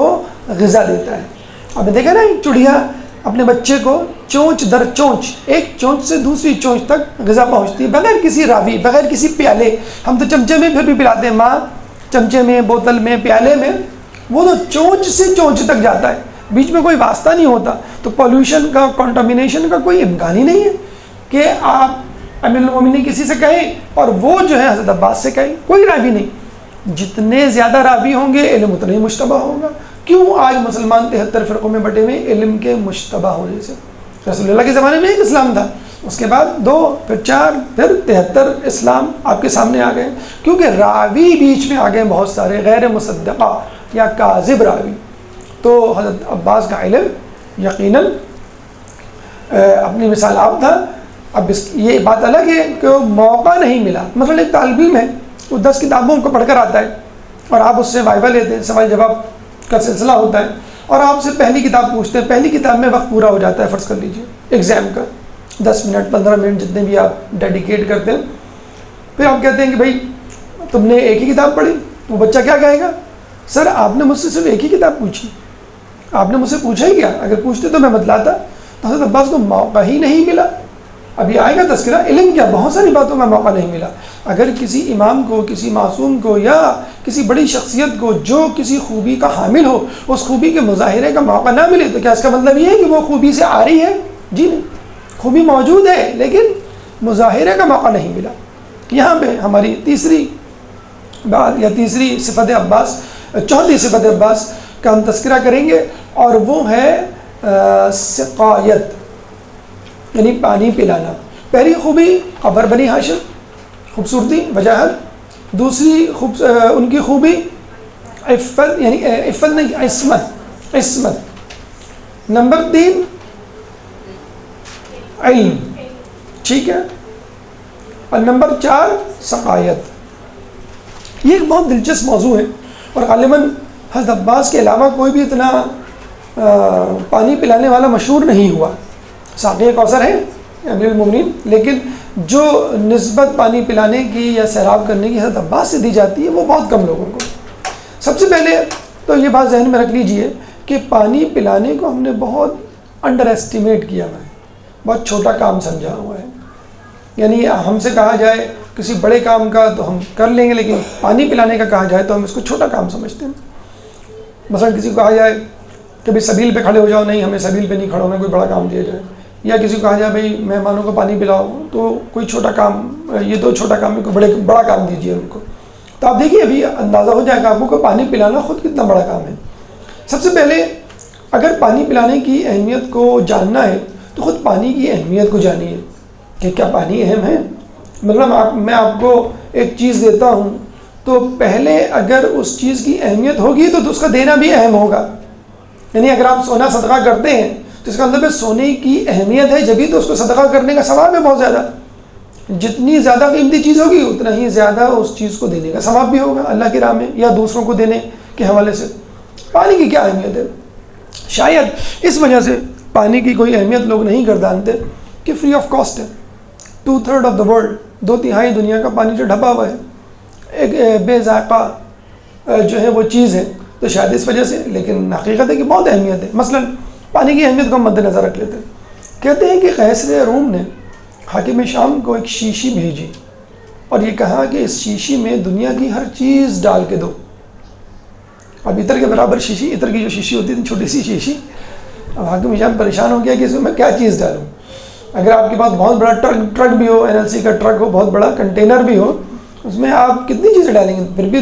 غذا دیتا ہے. آپ نے دیکھا نا ایک چڑیا اپنے بچے کو چونچ در چونچ، ایک چونچ سے دوسری چونچ تک غذا پہنچتی ہے بغیر کسی راوی، بغیر کسی پیالے. ہم تو چمچے میں پھر بھی پلاتے ہیں، ماں چمچے میں، بوتل میں، پیالے میں، وہ تو چونچ سے چونچ تک جاتا ہے، بیچ میں کوئی واسطہ نہیں ہوتا. تو پولوشن کا، کنٹامینیشن کا کوئی امکان ہی نہیں ہے کہ آپ امیر المومنین کسی سے کہیں اور وہ جو ہے حضرت عباس سے کہیں. کوئی راوی نہیں. جتنے زیادہ راوی ہوں گے علم اتنا ہی مشتبہ ہوگا. کیوں آج مسلمان 73 فرقوں میں بٹے ہوئے؟ علم کے مشتبہ ہونے سے. رسول اللہ کے زمانے میں ایک اسلام تھا، اس کے بعد 2، پھر 4، پھر 73 اسلام آپ کے سامنے آ گئے، کیونکہ راوی بیچ میں آ گئے بہت سارے غیر مصدقہ یا کاذب راوی. تو حضرت عباس کا علم یقیناً اپنی مثال آپ تھا. اب یہ بات الگ ہے کہ وہ موقع نہیں ملا. مثلا ایک طالب علم ہے، وہ 10 کتابوں کو پڑھ کر آتا ہے اور آپ اس سے وائوہ لیتے ہیں، سوال جواب کا سلسلہ ہوتا ہے، اور آپ سے پہلی کتاب پوچھتے ہیں. پہلی کتاب میں وقت پورا ہو جاتا ہے، فرض کر لیجئے ایگزام کا 10 منٹ 15 منٹ جتنے بھی آپ ڈیڈیکیٹ کرتے ہیں. پھر آپ کہتے ہیں کہ بھائی تم نے ایک ہی کتاب پڑھی. وہ بچہ کیا کہے گا؟ سر آپ نے مجھ سے صرف ایک ہی کتاب پوچھی، آپ نے مجھ سے پوچھا ہی کیا؟ اگر پوچھتے تو میں بتلاتا. تو حضرت عباس کو موقع ہی نہیں ملا. ابھی آئے گا تذکرہ، علم کیا بہت ساری باتوں میں موقع نہیں ملا. اگر کسی امام کو، کسی معصوم کو یا کسی بڑی شخصیت کو جو کسی خوبی کا حامل ہو اس خوبی کے مظاہرے کا موقع نہ ملے تو کیا اس کا مطلب یہ ہے کہ وہ خوبی سے آ رہی ہے؟ جی نہیں، خوبی موجود ہے لیکن مظاہرے کا موقع نہیں ملا۔ یہاں پہ ہماری تیسری بات یا تیسری صفت عباس، چوتھی صفت عباس کا ہم تذکرہ کریں گے، اور وہ ہے سقایت، یعنی پانی پلانا۔ پہلی خوبی قبر بنی ہاشم، خوبصورتی، وجاہت۔ دوسری ان کی خوبی عفت، یعنی عفت نہیں، عصمت۔ نمبر 3 علم، ٹھیک ہے، اور نمبر 4 سقایت۔ یہ ایک بہت دلچسپ موضوع ہے، اور غالباً حضرت عباس کے علاوہ کوئی بھی اتنا پانی پلانے والا مشہور نہیں ہوا۔ ساقی کوثر ہے امیر المومنین، لیکن جو نسبت پانی پلانے کی یا سیراب کرنے کی حضرت عباس سے دی جاتی ہے وہ بہت کم لوگوں کو۔ سب سے پہلے تو یہ بات ذہن میں رکھ لیجئے کہ پانی پلانے کو ہم نے بہت انڈر ایسٹیمیٹ کیا ہوا ہے، بہت چھوٹا کام سمجھا ہوا ہے۔ یعنی ہم سے کہا جائے کسی بڑے کام کا تو ہم کر لیں گے، لیکن پانی پلانے کا کہا جائے تو ہم اس کو چھوٹا کام سمجھتے ہیں۔ مثلا کسی کو کہا جائے کہ بھائی سبیل پہ کھڑے ہو جاؤ، نہیں، ہمیں سبیل پہ نہیں کھڑا ہونا، کوئی بڑا کام دیا جائے۔ یا کسی کو کہا جائے بھائی مہمانوں کو پانی پلاؤ، تو کوئی چھوٹا کام، یہ تو چھوٹا کام ہے، کوئی بڑا کام دیجیے ان کو۔ تو آپ دیکھیے ابھی اندازہ ہو جائے گا آپ کو کہ پانی پلانا خود کتنا بڑا کام ہے۔ سب سے پہلے اگر پانی پلانے کی اہمیت کو جاننا ہے تو خود پانی کی اہمیت کو جانیے کہ کیا پانی اہم ہے۔ مطلب میں آپ کو ایک چیز دیتا ہوں تو پہلے اگر اس چیز کی اہمیت ہوگی تو اس کا دینا بھی اہم ہوگا۔ یعنی اگر آپ سونا صدقہ کرتے ہیں تو اس کا مطلب ہے سونے کی اہمیت ہے، جبھی تو اس کو صدقہ کرنے کا ثواب ہے بہت زیادہ۔ جتنی زیادہ قیمتی چیز ہوگی اتنا ہی زیادہ اس چیز کو دینے کا ثواب بھی ہوگا اللہ کی راہ میں یا دوسروں کو دینے کے حوالے سے۔ پانی کی کیا اہمیت ہے؟ شاید اس وجہ سے پانی کی کوئی اہمیت لوگ نہیں گردانتے کہ فری آف کاسٹ ہے۔ 2/3 آف دا ورلڈ، 2/3 دنیا کا پانی جو ڈھپا ہوا ہے، ایک بے ذائقہ جو ہے وہ چیز ہے، تو شاید اس وجہ سے، لیکن حقیقت ہے کہ بہت اہمیت ہے۔ مثلا پانی کی اہمیت کو ہم مد نظر رکھ لیتے ہیں۔ کہتے ہیں کہ قیصر روم نے حاکم شام کو ایک شیشی بھیجی اور یہ کہا کہ اس شیشی میں دنیا کی ہر چیز ڈال کے دو۔ اب عطر کے برابر شیشی، عطر کی جو شیشی ہوتی تھی چھوٹی سی شیشی، اب حاکم شام پریشان ہو گیا کہ اس میں کیا چیز ڈالوں۔ اگر آپ کے پاس بہت بڑا ٹرک بھی ہو، NLC کا ٹرک ہو، بہت بڑا کنٹینر بھی ہو، اس میں آپ کتنی چیزیں ڈالیں گے؟ پھر بھی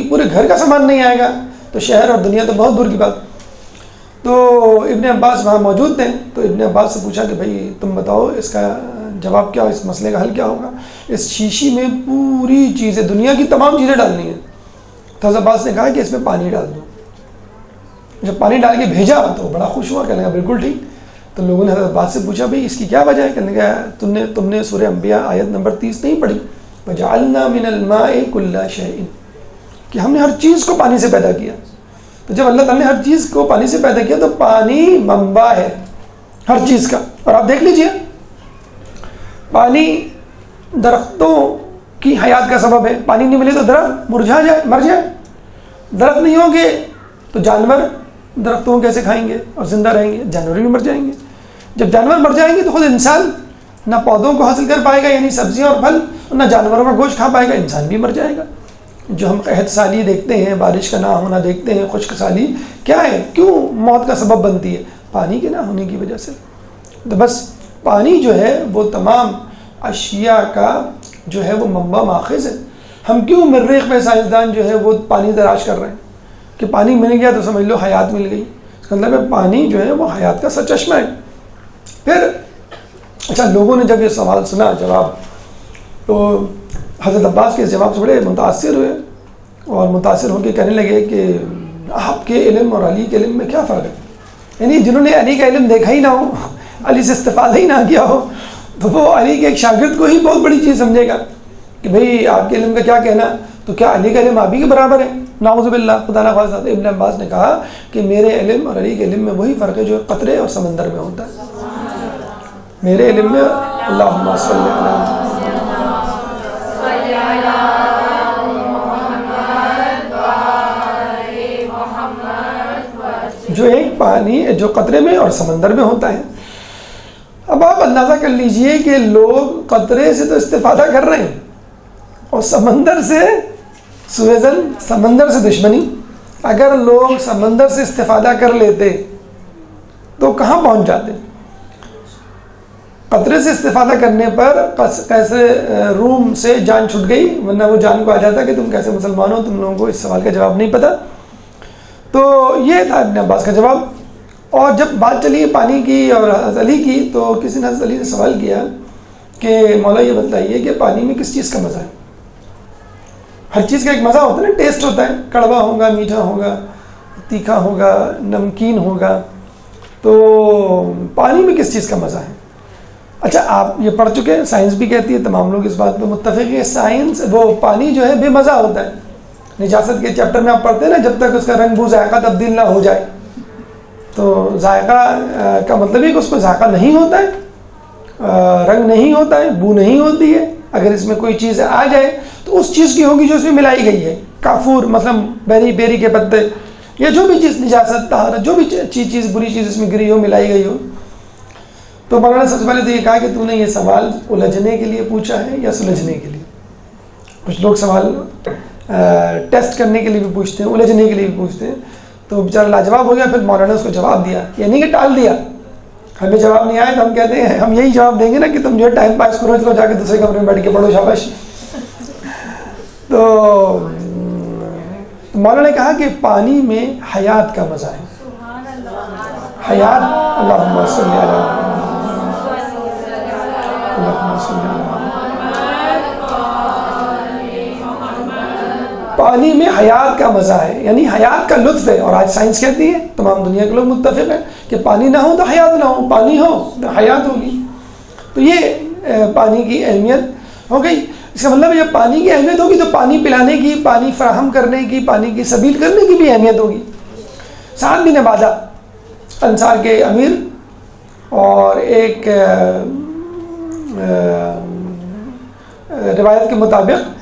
پورے گھر کا سامان نہیں آئے گا، تو شہر اور دنیا تو بہت دور کی بات۔ تو ابن عباس وہاں موجود تھے، تو ابن عباس سے پوچھا کہ بھائی تم بتاؤ اس کا جواب کیا، اس مسئلے کا حل کیا ہوگا؟ اس شیشی میں پوری چیزیں، دنیا کی تمام چیزیں ڈالنی ہیں۔ تو حضرت عباس نے کہا کہ اس میں پانی ڈال دو۔ جب پانی ڈال کے بھیجا تو بڑا خوش ہوا، کہنے لگا بالکل ٹھیک۔ تو لوگوں نے حضرت عباس سے پوچھا بھائی اس کی کیا وجہ ہے؟ کہنے لگا تم نے سورہ انبیاء آیت نمبر 30 نہیں پڑھی؟ وَجَعَلْنَا مِنَ الْمَاءِ كُلَّ شَيْءٍ، کہ ہم نے ہر چیز کو پانی سے پیدا کیا۔ تو جب اللہ تعالیٰ نے ہر چیز کو پانی سے پیدا کیا تو پانی منبع ہے ہر چیز کا۔ اور آپ دیکھ لیجئے پانی درختوں کی حیات کا سبب ہے، پانی نہیں ملے تو درخت مر جائے۔ درخت نہیں ہوں گے تو جانور درختوں کیسے کھائیں گے اور زندہ رہیں گے؟ جانور بھی مر جائیں گے۔ جب جانور مر جائیں گے تو خود انسان نہ پودوں کو حاصل کر پائے گا یعنی سبزیاں اور پھل، اور نہ جانوروں کا گوشت کھا پائے گا، انسان بھی مر جائے گا۔ جو ہم قحط سالی دیکھتے ہیں، بارش کا نہ ہونا دیکھتے ہیں، خشک سالی کیا ہے، کیوں موت کا سبب بنتی ہے؟ پانی کے نہ ہونے کی وجہ سے۔ تو بس پانی جو ہے وہ تمام اشیاء کا جو ہے وہ منبع ماخذ ہے۔ ہم کیوں مریخ میں سائنسدان جو ہے وہ پانی تلاش کر رہے ہیں کہ پانی مل گیا تو سمجھ لو حیات مل گئی۔ اس کا مطلب ہے پانی جو ہے وہ حیات کا سرچشمہ ہے۔ پھر اچھا، لوگوں نے جب یہ سوال سنا جواب، تو حضرت عباس کے اس جواب سے بڑے متاثر ہوئے اور متاثر ہو کے کہنے لگے کہ آپ کے علم اور علی کے علم میں کیا فرق ہے؟ یعنی جنہوں نے علی کا علم دیکھا ہی نہ ہو، علی سے استفادہ ہی نہ کیا ہو، تو وہ علی کے ایک شاگرد کو ہی بہت بڑی چیز سمجھے گا کہ بھئی آپ کے علم کا کیا کہنا، تو کیا علی کا علم آپ ہی کے برابر ہے؟ نعوذ باللہ، خدا نہ خواستہ۔ ابن عباس نے کہا کہ میرے علم اور علی کے علم میں وہی فرق ہے جو قطرے اور سمندر میں ہوتا ہے۔ میرے علم میں اللہم صلی علی جو ایک پانی جو قطرے میں اور سمندر میں ہوتا ہے۔ اب آپ اندازہ کر لیجئے کہ لوگ قطرے سے تو استفادہ کر رہے ہیں اور سمندر سے سویزن سمندر سے دشمنی. اگر لوگ سمندر سے استفادہ کر لیتے تو کہاں پہنچ جاتے. قطرے سے استفادہ کرنے پر کیسے روم سے جان چھٹ گئی، ورنہ وہ جان کو آ جاتا کہ تم کیسے مسلمان ہو، تم لوگوں کو اس سوال کا جواب نہیں پتہ. تو یہ تھا ابن عباس کا جواب. اور جب بات چلی پانی کی اور حضرت علی کی، تو کسی نے حضرت علی نے سوال کیا کہ مولا یہ بتائیے کہ پانی میں کس چیز کا مزہ ہے. ہر چیز کا ایک مزہ ہوتا ہے نا، ٹیسٹ ہوتا ہے، کڑوا ہوگا، میٹھا ہوگا، تیکھا ہوگا، نمکین ہوگا. تو پانی میں کس چیز کا مزہ ہے؟ اچھا آپ یہ پڑھ چکے ہیں، سائنس بھی کہتی ہے، تمام لوگ اس بات پہ متفق ہے، سائنس وہ پانی جو ہے بے مزہ ہوتا ہے. نجاست کے چیپٹر میں آپ پڑھتے ہیں نا، جب تک اس کا رنگ بو ذائقہ تبدیل نہ ہو جائے. تو ذائقہ کا مطلب ہے کہ اس کو ذائقہ نہیں ہوتا ہے، رنگ نہیں ہوتا ہے، بو نہیں ہوتی ہے. اگر اس میں کوئی چیز آ جائے تو اس چیز کی ہوگی جو اس میں ملائی گئی ہے. کافور مثلا بیری کے پتے یا جو بھی چیز نجاست طہارت، جو بھی چیز بری چیز اس میں گری ہو، ملائی گئی ہو. تو مولانا سب سے پہلے تو یہ کہا کہ تو نے یہ سوال الجھنے کے لیے پوچھا ہے یا سلجھنے کے لیے. کچھ لوگ سوال ٹیسٹ کرنے کے لیے بھی پوچھتے ہیں، الجھنے کے لیے بھی پوچھتے ہیں. تو بیچارہ لاجواب ہو گیا. پھر مولانا نے اس کو جواب دیا، یعنی کہ ٹال دیا. ہمیں جواب نہیں آیا تو ہم کہتے ہیں ہم یہی جواب دیں گے نا کہ تم جو ہے ٹائم پاس کرو، چلو جا کے دوسرے کمرے میں بیٹھ کے پڑھو، شاباش. تو مولانا نے کہا کہ پانی میں حیات کا مزہ ہے. حیات، اللہم صلی علی پانی میں حیات کا مزہ ہے، یعنی حیات کا لطف ہے. اور آج سائنس کہتی ہے، تمام دنیا کے لوگ متفق ہیں کہ پانی نہ ہو تو حیات نہ ہو، پانی ہو تو حیات ہوگی. تو یہ پانی کی اہمیت ہو گئی. اس کا مطلب ہے جب پانی کی اہمیت ہوگی تو پانی پلانے کی، پانی فراہم کرنے کی، پانی کی سبیل کرنے کی بھی اہمیت ہوگی. سعد بن عبادہ انصار کے امیر، اور ایک روایت کے مطابق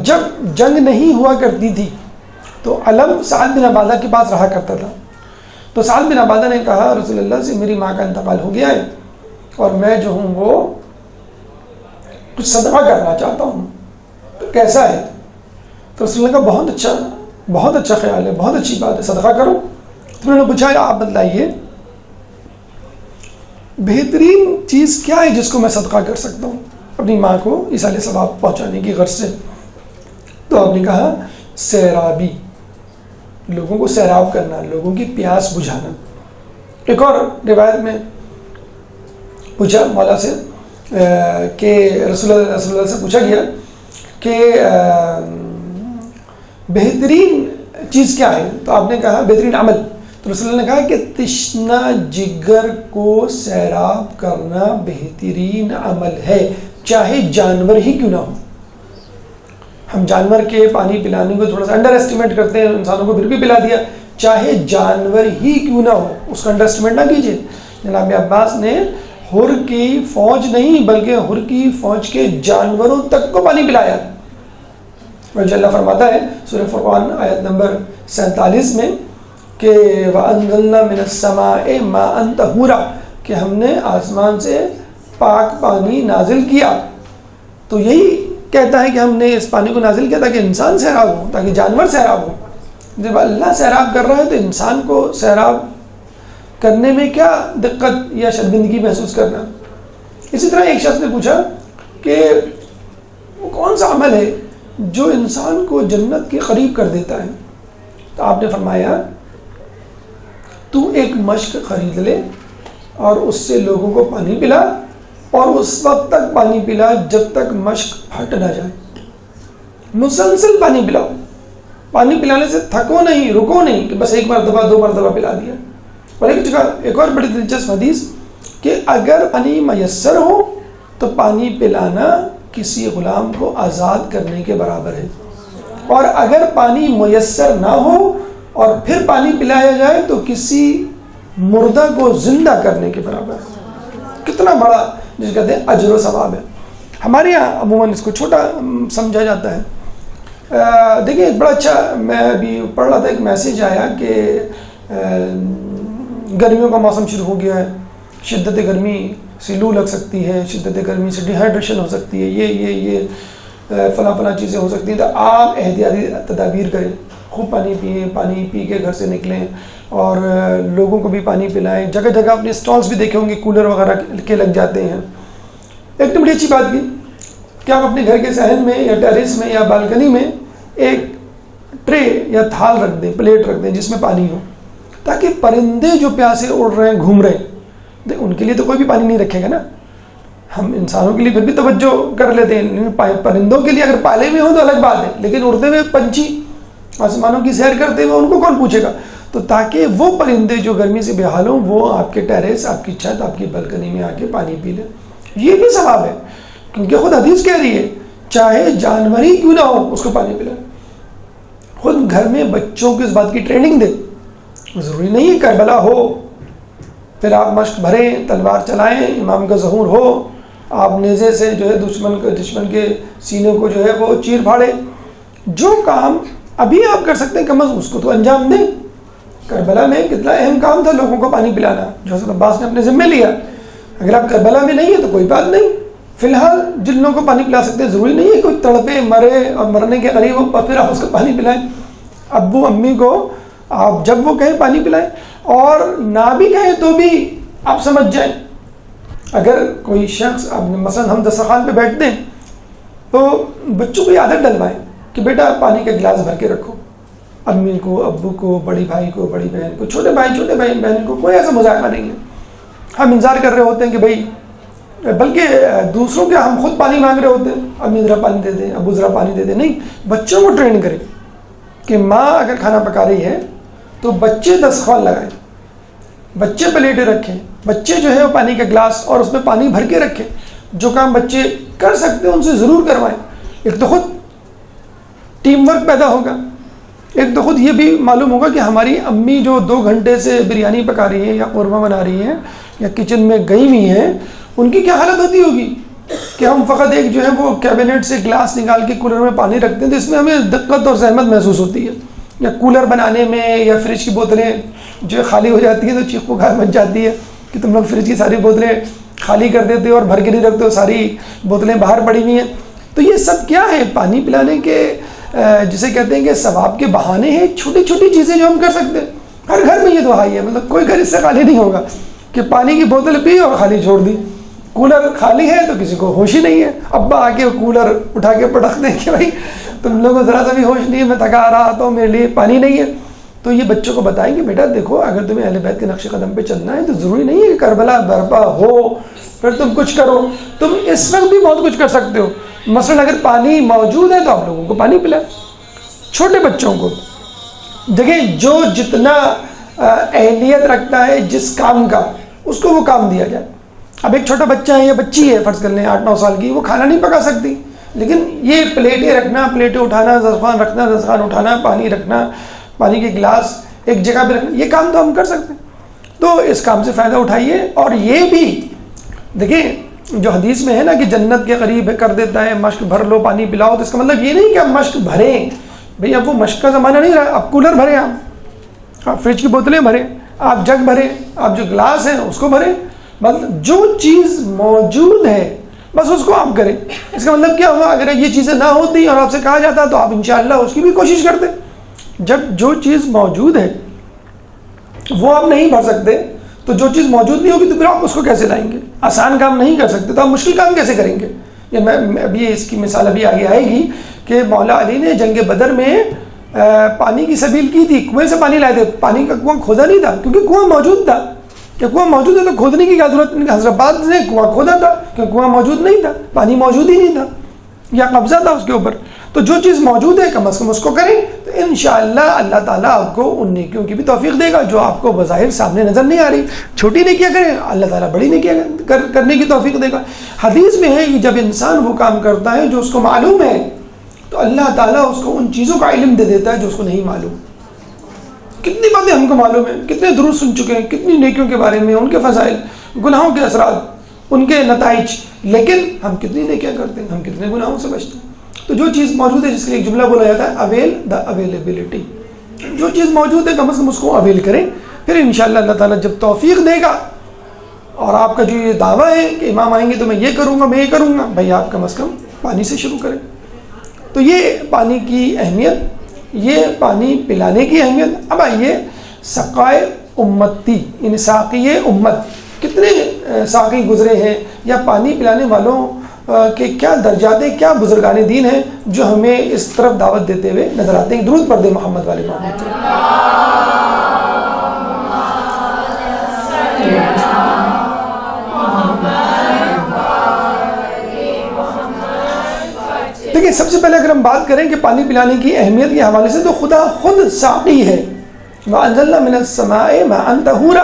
جب جنگ نہیں ہوا کرتی تھی تو علم سعد بن عبادہ کے پاس رہا کرتا تھا. تو سعد بن عبادہ نے کہا رسول اللہ سے میری ماں کا انتقال ہو گیا ہے اور میں جو ہوں وہ کچھ صدقہ کرنا چاہتا ہوں، تو کیسا ہے؟ تو رسول اللہ کا بہت اچھا خیال ہے، بہت اچھی بات ہے، صدقہ کرو. تو انہوں نے پوچھا آپ بتلائیے بہترین چیز کیا ہے جس کو میں صدقہ کر سکتا ہوں اپنی ماں کو ایصال ثواب پہنچانے کی غرض سے؟ تو آپ نے کہا سیرابی، لوگوں کو سیراب کرنا، لوگوں کی پیاس بجھانا. ایک اور روایت میں پوچھا مولا سے کہ رسول اللہ سے پوچھا گیا کہ بہترین چیز کیا ہے؟ تو آپ نے کہا بہترین عمل. تو رسول اللہ نے کہا کہ تشنہ جگر کو سیراب کرنا بہترین عمل ہے، چاہے جانور ہی کیوں نہ ہو. ہم جانور کے پانی پلانے کو تھوڑا سا انڈر اسٹیمیٹ کرتے ہیں، انسانوں کو پھر بھی پلا دیا. چاہے جانور ہی کیوں نہ ہو اس کا انڈر اسٹیمیٹ نہ کیجیے. جناب عباس نے حر کی فوج نہیں بلکہ حر کی فوج کے جانوروں تک کو پانی پلایا. اور اللہ فرماتا ہے سورہ فرقان آیت نمبر 47 میں کہ وَأَنزَلْنَا مِنَ السَّمَاءِ مَاءً طَهُورًا، کہ ہم نے آسمان سے پاک پانی نازل کیا. تو یہی کہتا ہے کہ ہم نے اس پانی کو نازل کیا تاکہ انسان سیراب ہو، تاکہ جانور سیراب ہو. جب اللہ سیراب کر رہا ہے تو انسان کو سیراب کرنے میں کیا دقت یا شرمندگی محسوس کرنا. اسی طرح ایک شخص نے پوچھا کہ وہ کون سا عمل ہے جو انسان کو جنت کے قریب کر دیتا ہے؟ تو آپ نے فرمایا تو ایک مشک خرید لے اور اس سے لوگوں کو پانی پلا، اور اس وقت تک پانی پلا جب تک مشک پھٹ نہ جائے. مسلسل پانی پلاؤ، پانی پلانے سے تھکو نہیں، رکو نہیں کہ بس ایک مرتبہ 2 مرتبہ پلا دیا. اور ایک اور بڑی دلچسپ حدیث کہ اگر پانی میسر ہو تو پانی پلانا کسی غلام کو آزاد کرنے کے برابر ہے، اور اگر پانی میسر نہ ہو اور پھر پانی پلایا جائے تو کسی مردہ کو زندہ کرنے کے برابر ہے. کتنا بڑا جس کہتے ہیں اجر و ثواب ہے. ہمارے یہاں عموماً اس کو چھوٹا سمجھا جاتا ہے. دیکھیں ایک بڑا اچھا، میں ابھی پڑھ رہا تھا ایک میسیج آیا کہ گرمیوں کا موسم شروع ہو گیا ہے، شدت گرمی سے لو لگ سکتی ہے، شدت گرمی سے ڈیہائیڈریشن ہو سکتی ہے، یہ فلاں فلاں چیزیں ہو سکتی ہیں، تو آپ احتیاطی تدابیر کریں، خوب پانی پئیں، پانی پی کے گھر سے نکلیں اور لوگوں کو بھی پانی پلائیں. جگہ جگہ اپنے اسٹالس بھی دیکھے ہوں گے کولر وغیرہ کے لگ جاتے ہیں. ایک تو بڑی اچھی بات کی کہ آپ اپنے گھر کے صحن میں یا ٹیرس میں یا بالکنی میں ایک ٹرے یا تھال رکھ دیں، پلیٹ رکھ دیں جس میں پانی ہو، تاکہ پرندے جو پیاسے اڑ رہے ہیں گھوم رہے ہیں، ان کے لیے تو کوئی بھی پانی نہیں رکھے گا نا. ہم انسانوں کے لیے پھر بھی توجہ کر لیتے ہیں، لیکن پرندوں کے لیے اگر پالے میں ہوں تو الگ بات ہے، لیکن اڑتے ہوئے پنچھی آسمانوں کی سیر کرتے ہوئے ان کو کون پوچھے گا؟ تو تاکہ وہ پرندے جو گرمی سے بےحال ہوں وہ آپ کے ٹیرس، آپ کی چھت، آپ کی بالکنی میں آ کے پانی پی لیں. یہ بھی ثواب ہے، کیونکہ خود حدیث کہہ رہی ہے چاہے جانور ہی کیوں نہ ہو اس کو پانی پلائیں. خود گھر میں بچوں کو اس بات کی ٹریننگ دیں. ضروری نہیں ہے کربلا ہو پھر آپ مشق بھریں، تلوار چلائیں، امام کا ظہور ہو، آپ نیزے سے جو ہے دشمن کے سینے کو جو ہے وہ چیر پھاڑیں. جو کام ابھی آپ کر سکتے ہیں کم از کم اس کو تو انجام دیں. کربلا میں کتنا اہم کام تھا لوگوں کو پانی پلانا، جو حضرت عباس نے اپنے ذمہ لیا. اگر آپ کربلا میں نہیں ہیں تو کوئی بات نہیں، فی الحال جن لوگوں کو پانی پلا سکتے ہیں، ضروری نہیں ہے کوئی تڑپے مرے اور مرنے کے قریب ہو پھر آپ اس کو پانی پلائیں. ابو امی کو آپ جب وہ کہیں پانی پلائیں، اور نہ بھی کہیں تو بھی آپ سمجھ جائیں. اگر کوئی شخص مثلا ہم دسترخوان پہ بیٹھتے ہیں تو بچوں کو یہ عادت ڈلوائیں کہ بیٹا پانی کا گلاس بھر کے رکھو. امی کو، ابو کو، بڑی بھائی کو، بڑی بہن کو، چھوٹے بھائی بہن کو کوئی ایسا مذاکرہ نہیں ہے. ہم انتظار کر رہے ہوتے ہیں کہ بھائی، بلکہ دوسروں کے ہم خود پانی مانگ رہے ہوتے ہیں، امی ذرا پانی دے دیں، ابو ذرا پانی دے دیں. نہیں، بچوں کو ٹرین کریں کہ ماں اگر کھانا پکا رہی ہے تو بچے دسترخوان لگائیں، بچے پلیٹیں رکھیں، بچے جو ہے وہ پانی کا گلاس اور اس میں پانی بھر کے رکھیں. جو کام بچے کر سکتے ہیں ان سے ضرور کروائیں. ایک تو خود ٹیم ورک پیدا ہوگا، ایک تو خود یہ بھی معلوم ہوگا کہ ہماری امی جو 2 گھنٹے سے بریانی پکا رہی ہے یا قورمہ بنا رہی ہے یا کچن میں گئی ہوئی ہیں، ان کی کیا حالت ہوتی ہوگی کہ ہم فقط ایک جو ہے وہ کیبنٹ سے گلاس نکال کے کولر میں پانی رکھتے ہیں تو اس میں ہمیں دقت اور زحمت محسوس ہوتی ہے. یا کولر بنانے میں یا فریج کی بوتلیں جو خالی ہو جاتی ہیں تو چیخ پکار مچ جاتی ہے کہ تم لوگ فریج کی ساری بوتلیں خالی کر دیتے ہو اور بھر کے نہیں رکھتے ہو، ساری بوتلیں باہر پڑی ہوئی ہیں. تو یہ سب کیا ہے؟ پانی پلانے کے جسے کہتے ہیں کہ ثواب کے بہانے ہیں، چھوٹی چھوٹی چیزیں جو ہم کر سکتے ہیں. ہر گھر میں یہ دعا ہے، مطلب کوئی گھر اس سے خالی نہیں ہوگا کہ پانی کی بوتل پی اور خالی چھوڑ دی. کولر خالی ہے تو کسی کو ہوش ہی نہیں ہے، ابا آ کے کولر اٹھا کے پٹک دیں کہ بھائی تم لوگوں کو ذرا سا بھی ہوش نہیں ہے، میں تھکا آ رہا تو میرے لیے پانی نہیں ہے. تو یہ بچوں کو بتائیں کہ بیٹا دیکھو، اگر تمہیں اہل بیت کے نقش قدم پہ چلنا ہے تو ضروری نہیں ہے کہ کربلا برپا ہو پھر تم کچھ کرو. تم اس وقت بھی بہت کچھ کر سکتے ہو. مثلا اگر پانی موجود ہے تو آپ لوگوں کو پانی پلائیں. چھوٹے بچوں کو دیکھیں، جو جتنا اہلیت رکھتا ہے جس کام کا، اس کو وہ کام دیا جائے. اب ایک چھوٹا بچہ ہے یا بچی ہے فرض کر لیں 8-9 سال کی، وہ کھانا نہیں پکا سکتی، لیکن یہ پلیٹیں رکھنا، پلیٹیں اٹھانا، دسترخوان رکھنا، دسترخوان اٹھانا، پانی رکھنا، پانی کے گلاس ایک جگہ پہ رکھنا، یہ کام تو ہم کر سکتے ہیں. تو اس کام سے فائدہ اٹھائیے. اور یہ بھی دیکھیں جو حدیث میں ہے نا کہ جنت کے قریب کر دیتا ہے، مشک بھر لو پانی پلاؤ، تو اس کا مطلب یہ نہیں کہ آپ مشک بھریں. بھئی اب وہ مشک کا زمانہ نہیں رہا، اب کولر بھریں، آپ فریج کی بوتلیں بھریں، آپ جگ بھریں، آپ جو گلاس ہیں اس کو بھریں. مطلب جو چیز موجود ہے بس اس کو آپ کریں. اس کا مطلب کیا ہوا؟ اگر یہ چیزیں نہ ہوتی اور آپ سے کہا جاتا تو آپ انشاءاللہ اس کی بھی کوشش کرتے. جب جو چیز موجود ہے وہ آپ نہیں بھر سکتے تو جو چیز موجود نہیں ہوگی تو پھر آپ اس کو کیسے لائیں گے؟ آسان کام نہیں کر سکتے تو آپ مشکل کام کیسے کریں گے؟ یہ میں ابھی اس کی مثال ابھی آگے آئے گی کہ مولا علی نے جنگ بدر میں پانی کی سبیل کی تھی، کنویں سے پانی لائے تھے. پانی کا کنواں کھودا نہیں تھا کیونکہ کنواں موجود تھا. کہ کنواں موجود ہے تو کھودنے کی کیا ضرورت نہیں؟ حضرت عباس نے کنواں کھودا تھا کہ کنواں موجود نہیں تھا، پانی موجود ہی نہیں تھا یا قبضہ تھا اس کے اوپر. تو جو چیز موجود ہے کم از کم اس کو کریں تو انشاءاللہ اللہ تعالیٰ آپ کو ان نیکیوں کی بھی توفیق دے گا جو آپ کو بظاہر سامنے نظر نہیں آ رہی. چھوٹی نیکیاں کریں، اللہ تعالیٰ بڑی نیکیاں کرنے کی توفیق دے گا. حدیث میں ہے کہ جب انسان وہ کام کرتا ہے جو اس کو معلوم ہے تو اللہ تعالیٰ اس کو ان چیزوں کا علم دے دیتا ہے جو اس کو نہیں معلوم. کتنی باتیں ہم کو معلوم ہیں، کتنے دروس سن چکے ہیں کتنی نیکیوں کے بارے میں، ان کے فضائل، گناہوں کے اثرات، ان کے نتائج، لیکن ہم کتنی نیکیاں کرتے ہیں، ہم کتنے گناہوں سے بچتے ہیں. تو جو چیز موجود ہے، جس کے لیے ایک جملہ بولا جاتا ہے اویل دا اویلیبلٹی، جو چیز موجود ہے کم از کم اس کو اویل کریں. پھر انشاءاللہ اللہ تعالیٰ جب توفیق دے گا، اور آپ کا جو یہ دعویٰ ہے کہ امام آئیں گے تو میں یہ کروں گا، میں یہ کروں گا، بھائی آپ کم از کم پانی سے شروع کریں. تو یہ پانی کی اہمیت، یہ پانی پلانے کی اہمیت۔ اب آئیے سقائے امتی، یعنی ساقی امت، کتنے ساقی گزرے ہیں، یا پانی پلانے والوں کے کیا درجات ہیں، کیا بزرگان دین ہیں جو ہمیں اس طرف دعوت دیتے ہوئے نظر آتے ہیں۔ درود پڑھ دیں محمد والے محمد۔ دیکھیں سب سے پہلے اگر ہم بات کریں کہ پانی پلانے کی اہمیت کے حوالے سے، تو خدا خود ساقی ہے۔ وَأَنزَلْنَا مِنَ السَّمَاءِ مَاءً طَهُورًا،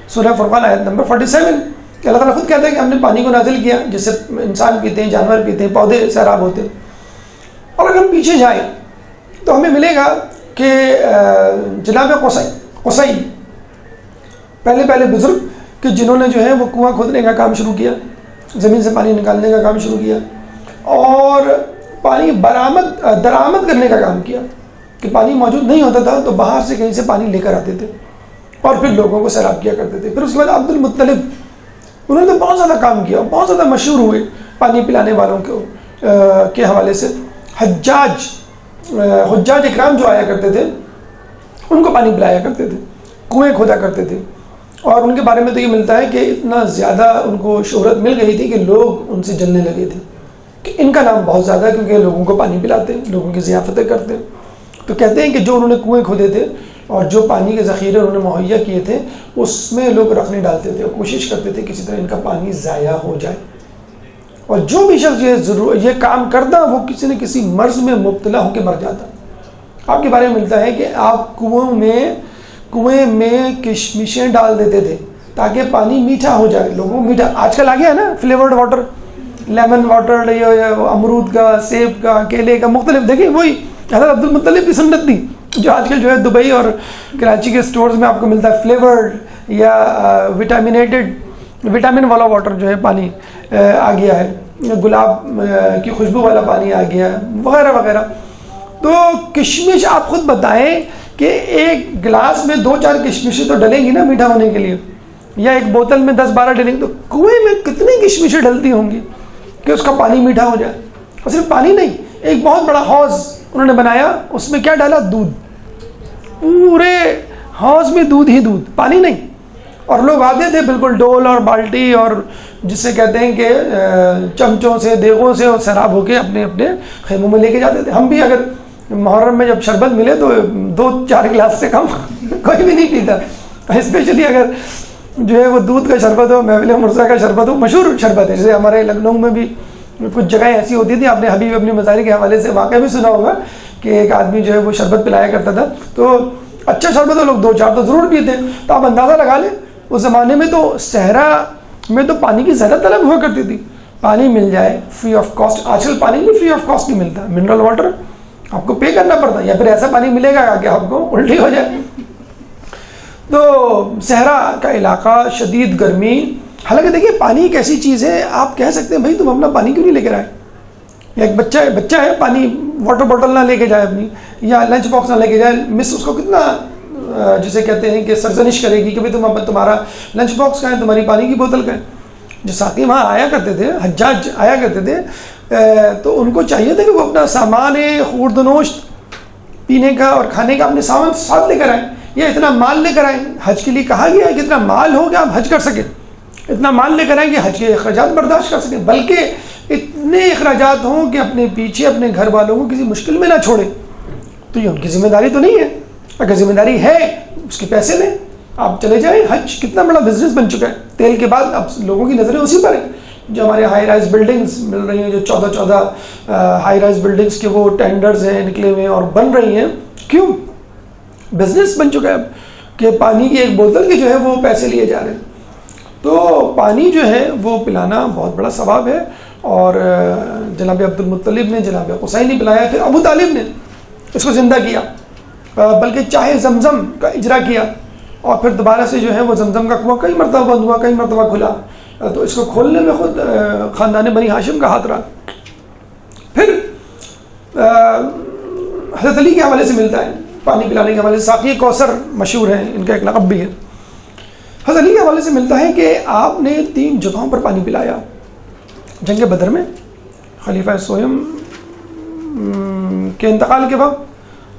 سورہ فرقان آیت نمبر 47، کہ اللہ تعالیٰ خود کہتا ہے کہ ہم نے پانی کو نازل کیا جس سے انسان پیتے ہیں، جانور پیتے ہیں، پودے سیراب ہوتے ہیں۔ اور اگر ہم پیچھے جائیں تو ہمیں ملے گا کہ جناب قصی پہلے بزرگ کہ جنہوں نے جو ہے وہ کنواں کھودنے کا کام شروع کیا، زمین سے پانی نکالنے کا کام شروع کیا، اور پانی درآمد کرنے کا کام کیا، کہ پانی موجود نہیں ہوتا تھا تو باہر سے کہیں سے پانی لے کر آتے تھے اور پھر لوگوں کو سیراب کیا کرتے تھے۔ پھر اس کے بعد عبد المطلب، انہوں نے تو بہت زیادہ کام کیا، بہت زیادہ مشہور ہوئے پانی پلانے والوں کے حوالے سے۔ حجاج اکرام جو آیا کرتے تھے ان کو پانی پلایا کرتے تھے، کنویں کھودا کرتے تھے، اور ان کے بارے میں تو یہ ملتا ہے کہ اتنا زیادہ ان کو شہرت مل گئی تھی کہ لوگ ان سے جلنے لگے تھے کہ ان کا نام بہت زیادہ ہے، کیونکہ لوگوں کو پانی پلاتے ہیں، لوگوں کی ضیافتیں کرتے ہیں۔ تو کہتے ہیں کہ جو انہوں نے کنویں کھودے تھے اور جو پانی کے ذخیرے انہوں نے مہیا کیے تھے اس میں لوگ رکھنے ڈالتے تھے اور کوشش کرتے تھے کسی طرح ان کا پانی ضائع ہو جائے، اور جو بھی شخص یہ کام کرتا وہ کسی نہ کسی مرض میں مبتلا ہو کے مر جاتا۔ آپ کے بارے میں ملتا ہے کہ آپ کنویں میں کشمشیں ڈال دیتے تھے تاکہ پانی میٹھا ہو جائے، لوگوں کو میٹھا۔ آج کل آ گیا ہے نا فلیورڈ واٹر، لیمن واٹر، امرود کا، سیب کا، کیلے کا، مختلف۔ دیکھیں وہی حضرت عبد المطلب کی سنت تھی جو آج کل جو ہے دبئی اور کراچی کے سٹورز میں آپ کو ملتا ہے، فلیورڈ یا وٹامن والا واٹر جو ہے پانی آ گیا ہے، گلاب کی خوشبو والا پانی آ گیا ہے، وغیرہ وغیرہ۔ تو کشمش آپ خود بتائیں کہ ایک گلاس میں 2-4 کشمشیں تو ڈلیں گی نا میٹھا ہونے کے لیے، یا ایک بوتل میں 10-12 ڈلیں گی، تو کنویں میں کتنی کشمشیں ڈلتی ہوں گی کہ اس کا پانی میٹھا ہو جائے۔ اور صرف پانی نہیں، ایک بہت بڑا حوض انہوں نے بنایا، اس میں کیا ڈالا؟ دودھ، پورے حوض میں دودھ ہی دودھ، پانی نہیں۔ اور لوگ آتے تھے بالکل ڈول اور بالٹی اور جسے کہتے ہیں کہ چمچوں سے، دیگوں سے، اور سیراب ہو کے اپنے اپنے خیموں میں لے کے جاتے تھے۔ ہم بھی اگر محرم میں جب شربت ملے تو 2-4 گلاس سے کم کوئی بھی نہیں پیتا، اسپیشلی اگر جو ہے وہ دودھ کا شربت ہو، محفل مرزا کا شربت ہو، مشہور شربت ہے۔ جیسے ہمارے لکھنؤ میں بھی کچھ جگہیں ایسی ہوتی تھیں، آپ نے حبیب اپنی مظاہر کے حوالے سے واقعہ بھی سنا ہوگا کہ ایک آدمی جو ہے وہ شربت پلایا کرتا تھا، تو اچھا شربت ہو، لوگ 2-4 تو ضرور پیتے ہیں۔ تو آپ اندازہ لگا لیں اس زمانے میں تو صحرا میں تو پانی کی زیادہ طلب ہوا کرتی تھی، پانی مل جائے فری آف کاسٹ۔ آج کل پانی بھی فری آف کاسٹ نہیں ملتا، منرل واٹر آپ کو پے کرنا پڑتا ہے، یا پھر ایسا پانی ملے گا کہ آپ کو الٹی ہو جائے۔ تو صحرا کا علاقہ، شدید گرمی، حالانکہ دیکھیے پانی ایک ایسی چیز ہے، آپ کہہ سکتے ہیں بھائی تم اپنا پانی کیوں نہیں لے کر آئے، یا ایک بچہ ہے پانی واٹر بوٹل نہ لے کے جائے اپنی، یا لنچ باکس نہ لے کے جائے، مس اس کو کتنا جسے کہتے ہیں کہ سرزنش کرے گی کہ بھائی تمہارا لنچ باکس کہاں ہے، تمہاری پانی کی بوتل کہاں ہے۔ جو ساتھی وہاں آیا کرتے تھے، حجاج آیا کرتے تھے، تو ان کو چاہیے تھا کہ وہ اپنا سامان خورد و نوشت پینے کا اور کھانے کا اپنے سامان ساتھ لے کر آئیں، یا اتنا مال لے کر آئیں۔ حج کے لیے کہا گیا ہے کہ اتنا مال ہو کہ آپ حج کر سکیں، اتنا مال لے کر آئیں کہ حج کے اخراجات برداشت کر سکیں، بلکہ اتنے اخراجات ہوں کہ اپنے پیچھے اپنے گھر والوں کو کسی مشکل میں نہ چھوڑیں۔ تو یہ ان کی ذمہ داری تو نہیں ہے، اگر ذمہ داری ہے اس کے پیسے لیں، آپ چلے جائیں۔ حج کتنا بڑا بزنس بن چکا ہے، تیل کے بعد اب لوگوں کی نظریں اسی پر ہیں۔ جو ہمارے ہائی رائز بلڈنگز مل رہی ہیں، جو 14 ہائی رائز بلڈنگز کے وہ ٹینڈرز ہیں نکلے ہوئے ہیں اور بن رہی ہیں، کیوں؟ بزنس بن چکا ہے اب کہ پانی کی ایک بوتل کے جو ہے وہ پیسے لیے جا رہے ہیں۔ تو پانی جو ہے وہ پلانا بہت بڑا ثواب ہے، اور جناب عبد المطلب نے، جناب قصی نے پلایا، پھر ابو طالب نے اس کو زندہ کیا، بلکہ چاہے زمزم کا اجرا کیا، اور پھر دوبارہ سے جو ہے وہ زمزم کا کنواں کئی مرتبہ بند ہوا، کئی مرتبہ کھلا، تو اس کو کھولنے میں خود خاندان بنی ہاشم کا ہاتھ رہا۔ پھر حضرت علی کے حوالے سے ملتا ہے، پانی پلانے کے حوالے سے ساقی کوثر مشہور ہیں، ان کا ایک لقب بھی ہے۔ حضرت علی کے حوالے سے ملتا ہے کہ آپ نے 3 جگہوں پر پانی پلایا۔ جنگ بدر میں خلیفہ سوئم کے انتقال کے وقت،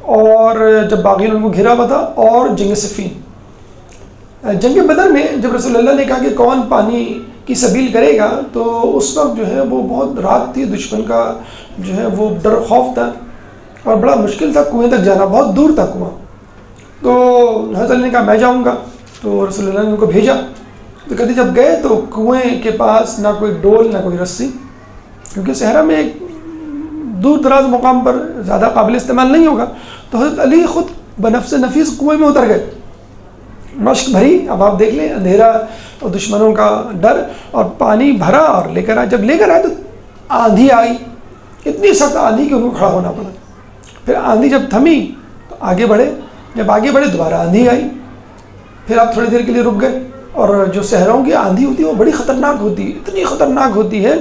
اور جب باغیوں نے ان کو گھیرا ہوا تھا، اور جنگ صفین۔ جنگ بدر میں جب رسول اللہ نے کہا کہ کون پانی کی سبیل کرے گا، تو اس وقت جو ہے وہ بہت رات تھی، دشمن کا جو ہے وہ ڈر خوف تھا، اور بڑا مشکل تھا کنویں تک جانا، بہت دور تھا کنواں۔ تو حضرت علی نے کہا میں جاؤں گا، تو رسول اللہ نے ان کو بھیجا۔ تو کہتے جب گئے تو کنویں کے پاس نہ کوئی ڈول نہ کوئی رسی، کیونکہ صحرا میں ایک دور دراز مقام پر زیادہ قابل استعمال نہیں ہوگا۔ تو حضرت علی خود بنفس نفیس کنویں میں اتر گئے، مشق بھری، اب آپ دیکھ لیں اندھیرا اور دشمنوں کا ڈر، اور پانی بھرا اور لے کر آئے۔ جب لے کر آئے تو آندھی آئی، اتنی سخت آندھی کہ ان کو کھڑا ہونا پڑا۔ پھر آندھی جب تھمی تو آگے بڑھے، جب آگے بڑھے دوبارہ آندھی آئی، پھر آپ تھوڑی دیر کے لیے رک گئے۔ اور جو صحراؤں کی آندھی ہوتی ہے وہ بڑی خطرناک ہوتی ہے، اتنی خطرناک ہوتی ہے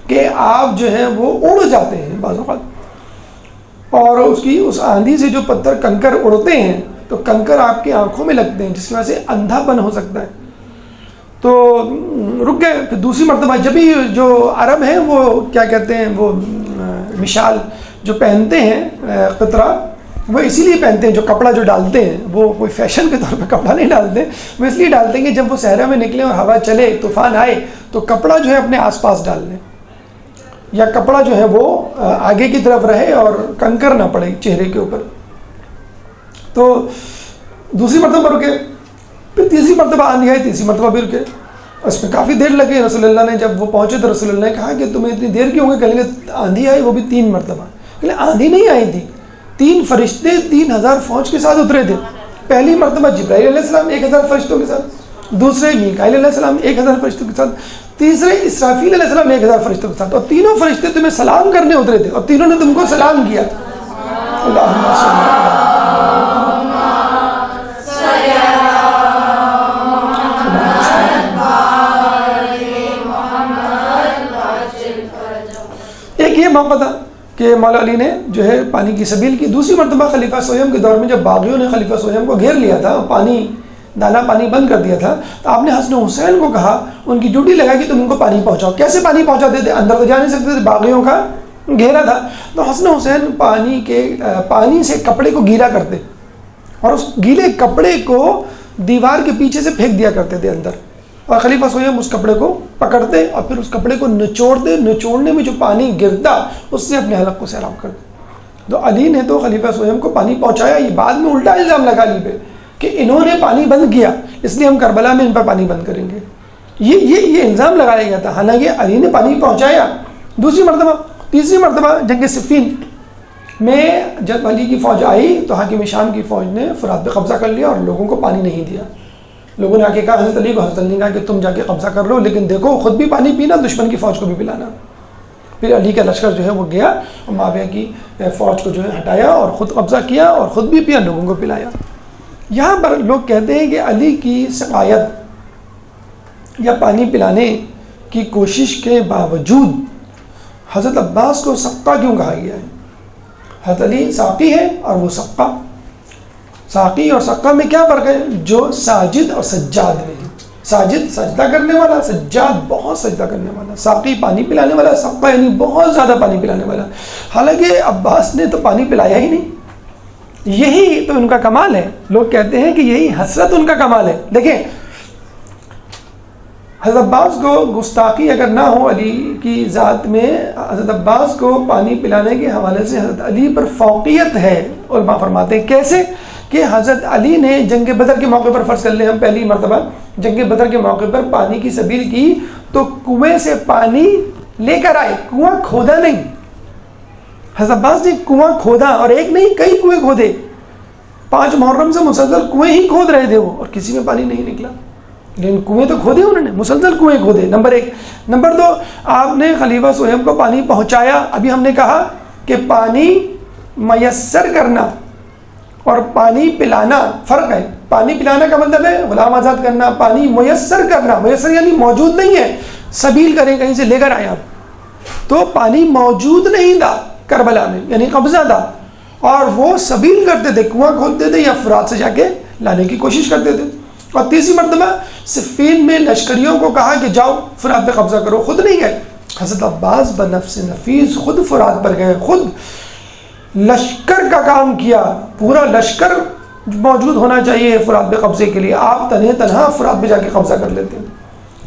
کہ آپ جو ہیں وہ اڑ جاتے ہیں بعض اوقات، اور اس آندھی سے جو پتھر کنکر اڑتے ہیں تو کنکر آپ کی آنکھوں میں لگتے ہیں، جس کی وجہ سے اندھا پن ہو سکتا ہے۔ تو رک گئے۔ پھر دوسری مرتبہ جب بھی جو عرب ہیں وہ کیا کہتے ہیں، وہ مشال جو پہنتے ہیں قطرہ، وہ اسی لیے پہنتے ہیں، جو کپڑا جو ڈالتے ہیں وہ کوئی فیشن کے طور پہ کپڑا نہیں ڈالتے، وہ اس لیے ڈالتے ہیں کہ جب وہ صحرا میں نکلیں اور ہوا چلے، طوفان آئے، تو کپڑا جو ہے اپنے آس پاس ڈال لیں، یا کپڑا جو ہے وہ آگے کی طرف رہے اور کنکر نہ پڑے چہرے کے اوپر۔ تو دوسری مرتبہ رکے، پھر تیسری مرتبہ آندھی آئی، تیسری مرتبہ بھی رکے، اس میں کافی دیر لگی۔ رسول اللہ نے جب وہ پہنچے تو رسول اللہ نے کہا کہ تمہیں اتنی دیر کیوں ہوگی؟ کہیں گے آندھی آئی، وہ بھی 3 مرتبہ۔ کہ آندھی نہیں آئی تھی، 3 فرشتے 3000 فوج کے ساتھ اترے تھے۔ پہلی مرتبہ جبرائیل علیہ السلام 1000 فرشتوں کے ساتھ، دوسرے میکائیل علیہ السلام 1000 فرشتوں کے ساتھ، تیسرے اسرافیل علیہ السلام 1000 فرشتوں کے ساتھ، اور تینوں فرشتے تمہیں سلام کرنے اترے تھے، اور تینوں نے تم کو سلام کیا۔ اللہم صلی اللہ ایک یہ موقع تھا کہ مولا علی نے جو ہے پانی کی سبیل کی۔ دوسری مرتبہ خلیفہ سویم کے دور میں جب باغیوں نے خلیفہ سویم کو گھیر لیا تھا، دانا پانی بند کر دیا تھا، تو آپ نے حسن حسین کو کہا، ان کی ڈیوٹی لگا کہ تم ان کو پانی پہنچاؤ۔ کیسے پانی پہنچاتے تھے؟ اندر تو جا نہیں سکتے تھے، باغیوں کا گھیرا تھا۔ تو حسن حسین پانی سے کپڑے کو گیلا کرتے، اور اس گیلے کپڑے کو دیوار کے پیچھے سے پھینک دیا کرتے تھے اندر، اور خلیفہ سویم اس کپڑے کو پکڑتے اور پھر اس کپڑے کو نچوڑتے، نچوڑنے میں جو پانی گرتا اس سے اپنے حلق کو سیراب کرتے۔ تو علی نے تو خلیفہ سویم کو پانی پہنچایا، یہ بعد میں الٹا الزام لگا علی پہ کہ انہوں نے پانی بند کیا، اس لیے ہم کربلا میں ان پر پانی بند کریں گے، یہ الزام لگایا گیا تھا، حالانکہ علی نے پانی پہنچایا۔ دوسری مرتبہ، تیسری مرتبہ جنگ صفین میں جب علی کی فوج آئی تو حاکم شام کی فوج نے فرات پہ قبضہ کر لیا اور لوگوں کو پانی نہیں دیا۔ لوگوں نے آ کے کہا حضرت علی کو، حضرت علی نے کہا کہ تم جا کے قبضہ کر لو، لیکن دیکھو خود بھی پانی پینا، دشمن کی فوج کو بھی پلانا۔ پھر علی کا لشکر جو ہے وہ گیا اور معاویہ کی فوج کو جو ہے ہٹایا اور خود قبضہ کیا اور خود بھی پیا، لوگوں کو پلایا۔ یہاں پر لوگ کہتے ہیں کہ علی کی سقایت یا پانی پلانے کی کوشش کے باوجود حضرت عباس کو سقا کیوں کہا گیا ہے؟ حضرت علی ساقی ہے اور وہ سقا۔ ساقی اور سقا میں کیا فرق ہے؟ جو ساجد اور سجاد میں ہے۔ ساجد سجدہ کرنے والا، سجاد بہت سجدہ کرنے والا، ساقی پانی پلانے والا، سقا یعنی بہت زیادہ پانی پلانے والا۔ حالانکہ عباس نے تو پانی پلایا ہی نہیں، یہی تو ان کا کمال ہے۔ لوگ کہتے ہیں کہ یہی حسرت ان کا کمال ہے۔ دیکھیں حضرت عباس کو گستاخی اگر نہ ہو علی کی ذات میں، حضرت عباس کو پانی پلانے کے حوالے سے حضرت علی پر فوقیت ہے۔ علماء فرماتے ہیں کیسے کہ حضرت علی نے جنگ بدر کے موقع پر، فرض کر لیں ہم پہلی مرتبہ جنگ بدر کے موقع پر پانی کی سبیل کی تو کنویں سے پانی لے کر آئے، کنواں کھودا نہیں۔ حضرت عباس نے کنواں کھودا، اور ایک نہیں کئی کنویں کھودے، 5 محرم سے مسلسل کنویں ہی کھود رہے تھے وہ، اور کسی میں پانی نہیں نکلا، لیکن کنویں تو کھودے انہوں نے، مسلسل کنویں کھودے۔ نمبر 1۔ نمبر 2، آپ نے خلیفہ سہیب کو پانی پہنچایا۔ ابھی ہم نے کہا کہ پانی میسر کرنا اور پانی پلانا فرق ہے۔ پانی پلانا کا مطلب ہے غلام آزاد کرنا، پانی میسر کرنا، میسر یعنی موجود نہیں ہے، سبیل کریں کہیں سے لے کر آئے آپ، تو پانی موجود نہیں تھا کربلا میں، یعنی قبضہ تھا، اور وہ سبیل کرتے تھے، کنواں کھودتے تھے یا فرات سے جا کے لانے کی کوشش کرتے تھے۔ اور تیسری مرتبہ صفین میں لشکریوں کو کہا کہ جاؤ فرات پہ قبضہ کرو، خود نہیں گئے۔ حضرت عباس بنفس نفیس خود فرات پر گئے، خود لشکر کا کام کیا، پورا لشکر موجود ہونا چاہیے فرات پہ قبضے کے لیے، آپ تنہا فرات پہ جا کے قبضہ کر لیتے ہیں۔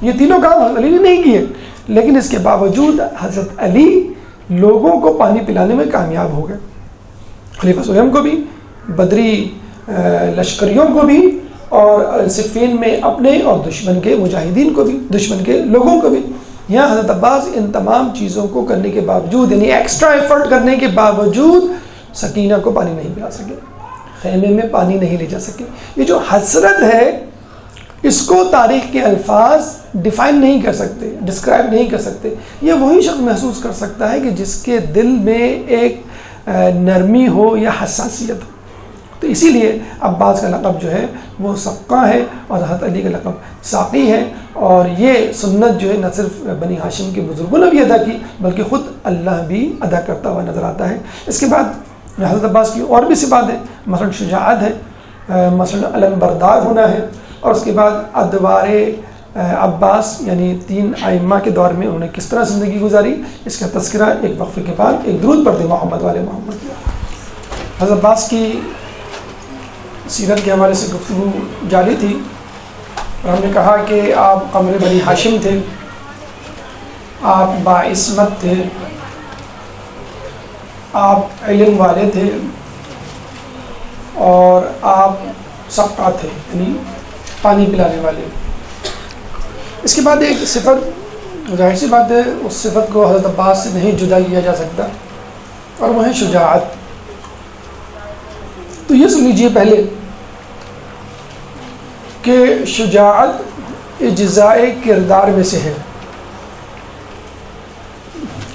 یہ تینوں کام حضرت علی نے نہیں کیے، لیکن اس کے باوجود حضرت علی لوگوں کو پانی پلانے میں کامیاب ہو گئے، خلیفہ سلیم کو بھی، بدری لشکریوں کو بھی، اور صفین میں اپنے اور دشمن کے مجاہدین کو بھی، دشمن کے لوگوں کو بھی۔ یہاں حضرت عباس ان تمام چیزوں کو کرنے کے باوجود، یعنی ایکسٹرا ایفرٹ کرنے کے باوجود سکینہ کو پانی نہیں پلا سکے، خیمے میں پانی نہیں لے جا سکے۔ یہ جو حسرت ہے اس کو تاریخ کے الفاظ ڈیفائن نہیں کر سکتے، ڈسکرائب نہیں کر سکتے۔ یہ وہی شخص محسوس کر سکتا ہے کہ جس کے دل میں ایک نرمی ہو یا حساسیت ہو۔ تو اسی لیے عباس کا لقب جو ہے وہ سقا ہے، اور حضرت علی کا لقب ساقی ہے، اور یہ سنت جو ہے نہ صرف بنی ہاشم کے بزرگوں نے بھی ادا کی بلکہ خود اللہ بھی ادا کرتا ہوا نظر آتا ہے۔ اس کے بعد حضرت عباس کی اور بھی صفات ہیں، مثلا شجاعت ہے، مثلا علم بردار ہونا ہے، اور اس کے بعد ادوار عباس یعنی 3 ائمہ کے دور میں انہوں نے کس طرح زندگی گزاری، اس کا تذکرہ ایک وقفے کے بعد ایک درود پڑھتے محمد والے محمد۔ حضرت عباس کی سیرت کے حوالے سے گفتگو جاری تھی، اور ہم نے کہا کہ آپ قمر بنی ہاشم تھے، آپ باعصمت تھے، آپ علم والے تھے، اور آپ سقا تھے یعنی پانی پلانے والے۔ اس کے بعد ایک صفت، ظاہر سی بات ہے اس صفت کو حضرت عباس سے نہیں جدا کیا جا سکتا، اور وہ ہے شجاعت۔ تو یہ سن لیجیے پہلے کہ شجاعت اجزائے کردار میں سے ہے۔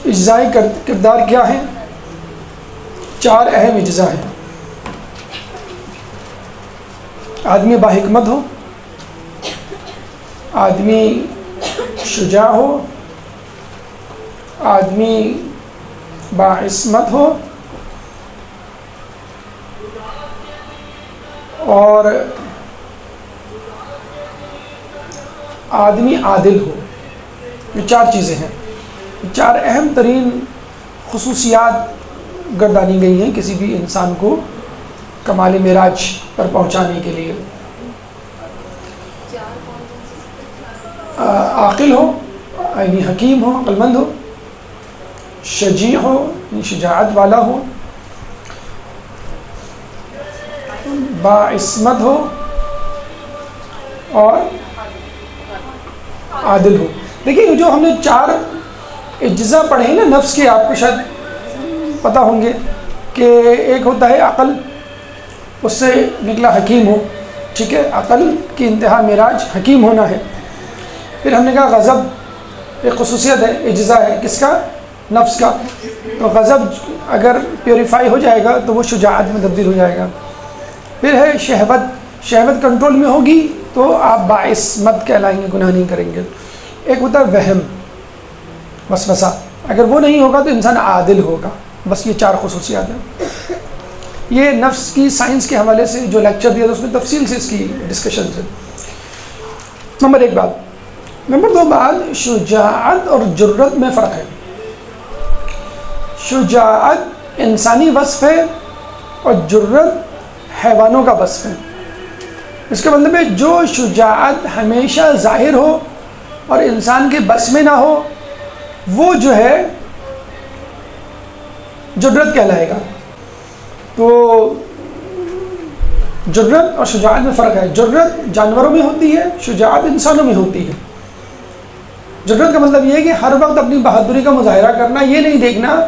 اجزائے کردار کیا ہے؟ 4 اہم اجزاء ہیں۔ آدمی باحکمت ہو، آدمی شجاع ہو، آدمی باعصمت ہو، اور آدمی عادل ہو۔ یہ 4 چیزیں ہیں، 4 اہم ترین خصوصیات گردانی گئی ہیں کسی بھی انسان کو کمال معراج پر پہنچانے کے لیے۔ عاقل ہو یعنی حکیم ہو، عقل مند ہو، شجیع ہو یعنی شجاعت والا ہو، باعصمت ہو، اور عادل ہو۔ دیکھیے جو ہم نے 4 اجزاء پڑھے ہیں نا نفس کے، آپ کو شاید پتہ ہوں گے کہ ایک ہوتا ہے عقل، اس سے نکلا حکیم ہو، ٹھیک ہے، عقل کی انتہا معراج حکیم ہونا ہے۔ پھر ہم نے کہا غضب ایک خصوصیت ہے، اجزاء ہے، کس کا؟ نفس کا۔ تو غضب اگر پیوریفائی ہو جائے گا تو وہ شجاعت میں تبدیل ہو جائے گا۔ پھر ہے شہوت، شہوت کنٹرول میں ہوگی تو آپ باعصمت کہلائیں گے، گناہ نہیں کریں گے۔ ایک ہوتا ہے وہم، وسوسہ، اگر وہ نہیں ہوگا تو انسان عادل ہوگا۔ بس یہ 4 خصوصیات ہیں۔ یہ نفس کی سائنس کے حوالے سے جو لیکچر دیا تھا اس میں تفصیل سے اس کی ڈسکشن ہے۔ نمبر 1 بات۔ نمبر 2 بات، شجاعت اور جرت میں فرق ہے۔ شجاعت انسانی وصف ہے اور جرت حیوانوں کا وصف ہے۔ اس کے مطلب ہے جو شجاعت ہمیشہ ظاہر ہو اور انسان کے بس میں نہ ہو وہ جو ہے جرت کہلائے گا۔ تو جرت اور شجاعت میں فرق ہے۔ جرت جانوروں میں ہوتی ہے، شجاعت انسانوں میں ہوتی ہے۔ جرت کا مطلب یہ ہے کہ ہر وقت اپنی بہادری کا مظاہرہ کرنا، یہ نہیں دیکھنا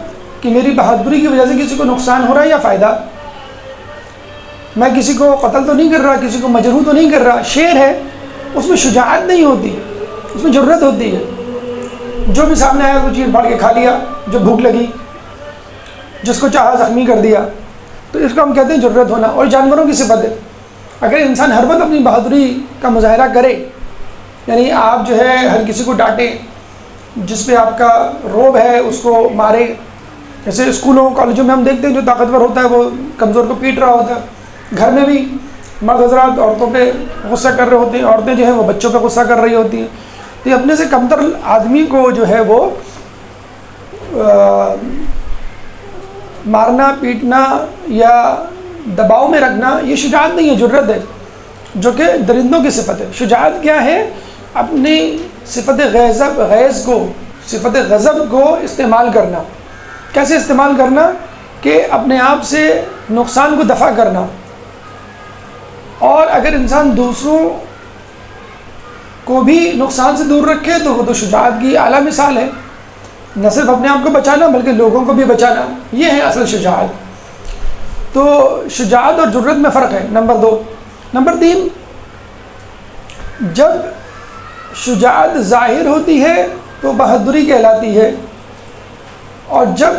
کہ میری بہادری کی وجہ سے کسی کو نقصان ہو رہا ہے یا فائدہ، میں کسی کو قتل تو نہیں کر رہا، کسی کو مجروح تو نہیں کر رہا۔ شیر ہے اس میں شجاعت نہیں ہوتی، اس میں جرت ہوتی ہے۔ جو بھی سامنے آیا وہ چیز پھاڑ کے کھا لیا، جو بھوک لگی، جس کو چاہا زخمی کر دیا، تو اس کو ہم کہتے ہیں جرت ہونا۔ اور جانوروں کی صفت ہے، اگر انسان ہر وقت اپنی بہادری کا مظاہرہ کرے، یعنی آپ جو ہے ہر کسی کو ڈانٹیں، جس پہ آپ کا روب ہے اس کو مارے، جیسے اسکولوں کالجوں میں ہم دیکھتے ہیں جو طاقتور ہوتا ہے وہ کمزور کو پیٹ رہا ہوتا ہے۔ گھر میں بھی مرد حضرات عورتوں پہ غصہ کر رہے ہوتے ہیں، عورتیں جو ہیں وہ بچوں پہ غصہ کر رہی ہوتی ہیں۔ تو یہ اپنے سے کمتر آدمی کو جو ہے وہ مارنا پیٹنا یا دباؤ میں رکھنا یہ شجاعت نہیں ہے، جرت ہے، جو کہ درندوں کی صفت ہے۔ شجاعت کیا ہے؟ اپنی صفت غیظ کو، صفت غضب کو استعمال کرنا۔ کیسے استعمال کرنا؟ کہ اپنے آپ سے نقصان کو دفع کرنا، اور اگر انسان دوسروں کو بھی نقصان سے دور رکھے تو وہ تو شجاعت کی اعلیٰ مثال ہے۔ نہ صرف اپنے آپ کو بچانا بلکہ لوگوں کو بھی بچانا، یہ ہے اصل شجاعت۔ تو شجاعت اور جرت میں فرق ہے، نمبر 2۔ نمبر 3، جب شجاعت ظاہر ہوتی ہے تو بہادری کہلاتی ہے، اور جب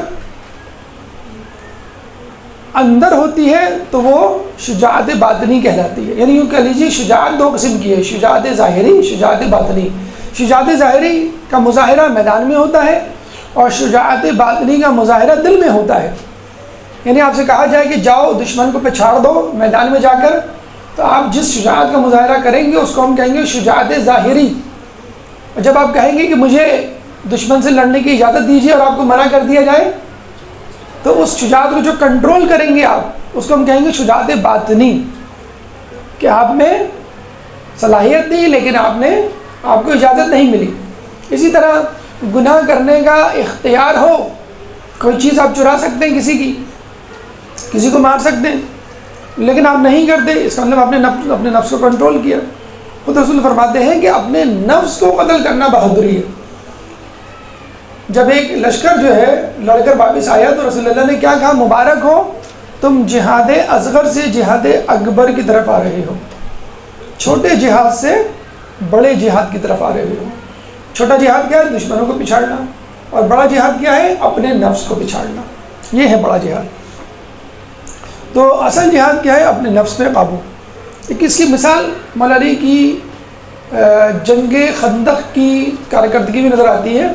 اندر ہوتی ہے تو وہ شجاعت باطنی کہلاتی ہے۔ یعنی یوں کہہ لیجیے شجاعت 2 قسم کی ہے، شجاعت ظاہری، شجاعت باطنی۔ شجاعت ظاہری کا مظاہرہ میدان میں ہوتا ہے، اور شجاعت باطنی کا مظاہرہ دل میں ہوتا ہے۔ یعنی آپ سے کہا جائے کہ جاؤ دشمن کو پچھاڑ دو میدان میں جا کر، تو آپ جس شجاعت کا مظاہرہ کریں گے اس کو ہم کہیں گے شجاعت ظاہری۔ اور جب آپ کہیں گے کہ مجھے دشمن سے لڑنے کی اجازت دیجیے اور آپ کو منع کر دیا جائے، تو اس شجاعت کو جو کنٹرول کریں گے آپ، اس کو ہم کہیں گے شجاعت باطنی، کہ آپ میں صلاحیت نہیں لیکن آپ کو اجازت نہیں ملی۔ اسی طرح گناہ کرنے کا اختیار ہو، کوئی چیز آپ چرا سکتے ہیں کسی کو مار سکتے ہیں، لیکن آپ نہیں کرتے، اس کا مطلب آپ نے اپنے نفس کو کنٹرول کیا۔ خود رسول فرماتے ہیں کہ اپنے نفس کو قتل کرنا بہادری ہے۔ جب ایک لشکر جو ہے لڑ کر واپس آیا تو رسول اللہ نے کیا کہا؟ مبارک ہو، تم جہاد اصغر سے جہاد اکبر کی طرف آ رہے ہو، چھوٹے جہاد سے بڑے جہاد کی طرف آ رہے ہو۔ چھوٹا جہاد کیا ہے؟ دشمنوں کو پچھاڑنا، اور بڑا جہاد کیا ہے؟ اپنے نفس کو پچھاڑنا، یہ ہے بڑا جہاد۔ تو اصل جہاد کیا ہے؟ اپنے نفس پہ قابو۔ اس کی مثال مولا علی کی جنگ خندق کی کارکردگی میں نظر آتی ہے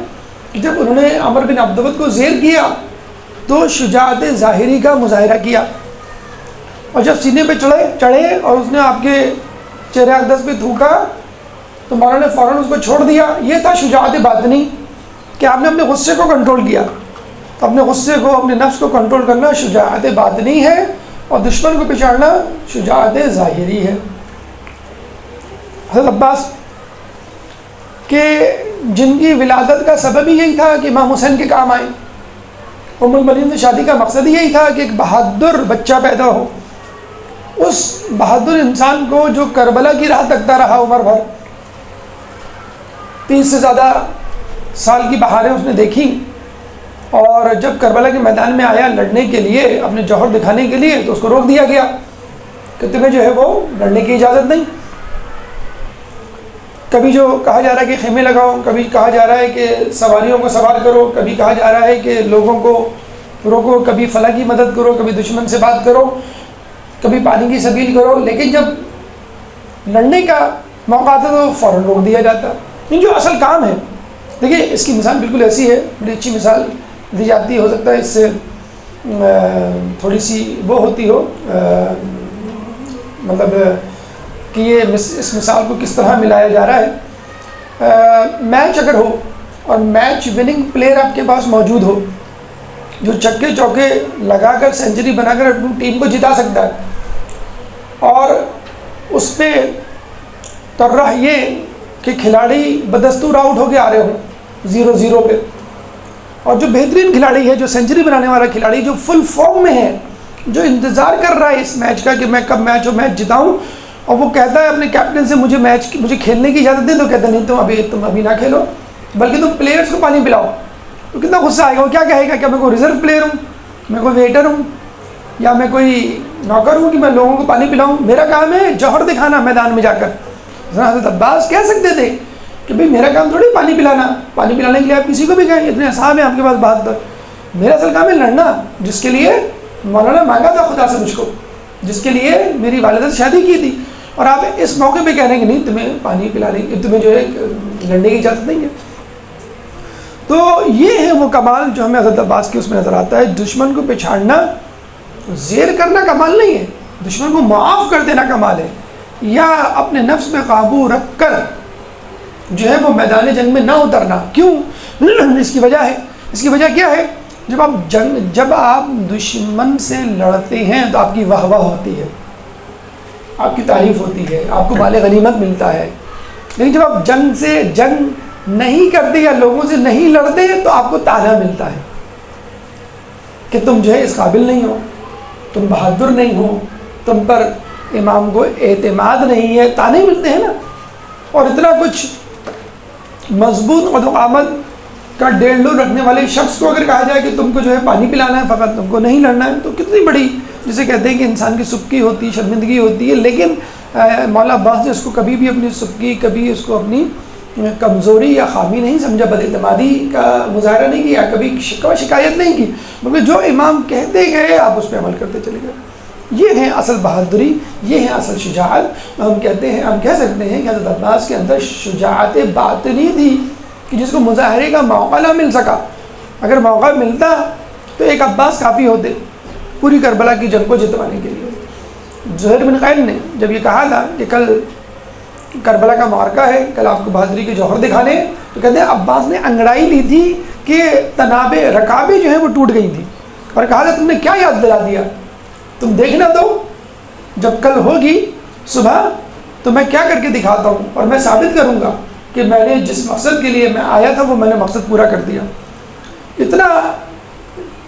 کہ جب انہوں نے عمر بن عبدود کو زیر کیا تو شجاعت ظاہری کا مظاہرہ کیا، اور جب سینے پہ چڑھے اور اس نے آپ کے چہرے اقدس پہ تھوکا تو مولا نے فوراً اس کو چھوڑ دیا۔ یہ تھا شجاعت باطنی، کہ آپ نے اپنے غصے کو کنٹرول کیا۔ تو اپنے غصے کو، اپنے نفس کو کنٹرول کرنا شجاعت باطنی ہے، اور دشمن کو پچھاڑنا شجاعت ظاہری ہے۔ حضرت عباس کہ جن کی ولادت کا سبب ہی یہی تھا کہ امام حسین کے کام آئے، ام المؤمنین سے شادی کا مقصد ہی یہی تھا کہ ایک بہادر بچہ پیدا ہو، اس بہادر انسان کو جو کربلا کی راہ تکتا رہا عمر بھر، 30 سے زیادہ سال کی بہاریں اس نے دیکھی، اور جب کربلا کے میدان میں آیا لڑنے کے لیے، اپنے جوہر دکھانے کے لیے، تو اس کو روک دیا گیا کہ تمہیں جو ہے وہ لڑنے کی اجازت نہیں۔ کبھی جو کہا جا رہا ہے کہ خیمے لگاؤ، کبھی کہا جا رہا ہے کہ سواریوں کو سوار کرو، کبھی کہا جا رہا ہے کہ لوگوں کو روکو، کبھی فلاں کی مدد کرو، کبھی دشمن سے بات کرو، کبھی پانی کی سبیل کرو، لیکن جب لڑنے کا موقع آتا تو فوراً روک دیا جاتا۔ یہ جو اصل کام ہے، دیکھیے اس کی مثال بالکل ایسی ہے، بڑی اچھی مثال دی جاتی ہے، ہو سکتا ہے اس سے تھوڑی سی وہ ہوتی ہو، مطلب کہ یہ اس مثال کو کس طرح ملایا جا رہا ہے۔ میچ اگر ہو اور میچ وننگ پلیئر آپ کے پاس موجود ہو جو چکے چوکے لگا کر سینچری بنا کر اپنی ٹیم کو جتا سکتا ہے، اور اس پہ طرح یہ کہ کھلاڑی بدستور آؤٹ ہو کے آ رہے ہوں 0-0 پہ، اور جو بہترین کھلاڑی ہے، جو سینچری بنانے والا کھلاڑی، جو فل فارم میں ہے، جو انتظار کر رہا ہے اس میچ کا کہ میں کب میچ جتاؤں، اور وہ کہتا ہے اپنے کیپٹن سے مجھے کھیلنے کی اجازت دیں، تو کہتا نہیں تم ابھی نہ کھیلو بلکہ تم پلیئرز کو پانی پلاؤ، تو کتنا غصہ آئے گا، وہ کیا کہے گا؟ کیا میں کوئی ریزرو پلیئر ہوں، میں کوئی ویٹر ہوں، یا میں کوئی نوکر ہوں کہ میں لوگوں کو پانی پلاؤں؟ میرا کام ہے جوہر دکھانا میدان میں جا کر۔ حضرت عباس کہہ سکتے تھے کہ بھئی میرا کام تھوڑی پانی پلانا، پانی پلانے کے لیے آپ کسی کو بھی کہیں، اتنے اصحاب ہیں آپ کے پاس بہادر، میرا اصل کام ہے لڑنا، جس کے لیے مولانا مانگا تھا خدا سے مجھ کو، جس کے لیے میری والدہ سے شادی کی تھی، اور آپ اس موقع پہ کہہ رہے ہیں کہ نہیں تمہیں پانی پلانے کی، تمہیں جو ہے لڑنے کی اجازت نہیں ہے۔ تو یہ ہے وہ کمال جو ہمیں حضرت عباس کی اس میں نظر آتا ہے۔ دشمن کو پچھاڑنا، زیر کرنا کمال نہیں ہے، دشمن کو معاف کر دینا کمال ہے، یا اپنے نفس میں قابو رکھ کر جو ہے وہ میدان جنگ میں نہ اترنا۔ کیوں؟ اس کی وجہ ہے، اس کی وجہ کیا ہے جب آپ دشمن سے لڑتے ہیں تو آپ کی واہ واہ ہوتی ہے، آپ کی تعریف ہوتی ہے، آپ کو مال غنیمت ملتا ہے. لیکن جب آپ جنگ نہیں کرتے یا لوگوں سے نہیں لڑتے تو آپ کو طعنہ ملتا ہے کہ تم جو ہے اس قابل نہیں ہو، تم بہادر نہیں ہو، تم پر امام کو اعتماد نہیں ہے. طعنے ملتے ہیں نا. اور اتنا کچھ مضبوط قد و آمد کا 1.5 رکھنے والے شخص کو اگر کہا جائے کہ تم کو جو ہے پانی پلانا ہے فقط، تم کو نہیں لڑنا ہے، تو کتنی بڑی، جسے کہتے ہیں کہ انسان کی سبکی ہوتی ہے، شرمندگی ہوتی ہے. لیکن مولا عباس نے اس کو کبھی بھی اپنی سبکی، کبھی اس کو اپنی کمزوری یا خامی نہیں سمجھا، بد اعتمادی کا مظاہرہ نہیں کیا، کبھی شکایت نہیں کی، بلکہ جو امام کہتے گئے آپ اس پہ عمل کرتے چلے گئے. یہ ہے اصل بہادری، یہ ہے اصل شجاعت. ہم کہہ سکتے ہیں کہ حضرت عباس کے اندر شجاعت باطنی تھی کہ جس کو مظاہرے کا موقع نہ مل سکا. اگر موقع ملتا تو ایک عباس کافی ہوتے پوری کربلا کی جنگ کو جتوانے کے لیے. زہیر بن قیل نے جب یہ کہا تھا کہ کل کربلا کا معرکہ ہے، کل آپ کو بہادری کے جوہر دکھانے، تو کہتے ہیں عباس نے انگڑائی لی تھی کہ رکابیں جو ہیں وہ ٹوٹ گئی تھیں، اور کہا تھا تم نے کیا یاد دلا دیا، تم دیکھنا تو جب کل ہوگی صبح تو میں کیا کر کے دکھاتا ہوں، اور میں ثابت کروں گا کہ میں نے جس مقصد کے لیے میں آیا تھا وہ میں نے مقصد پورا کر دیا. اتنا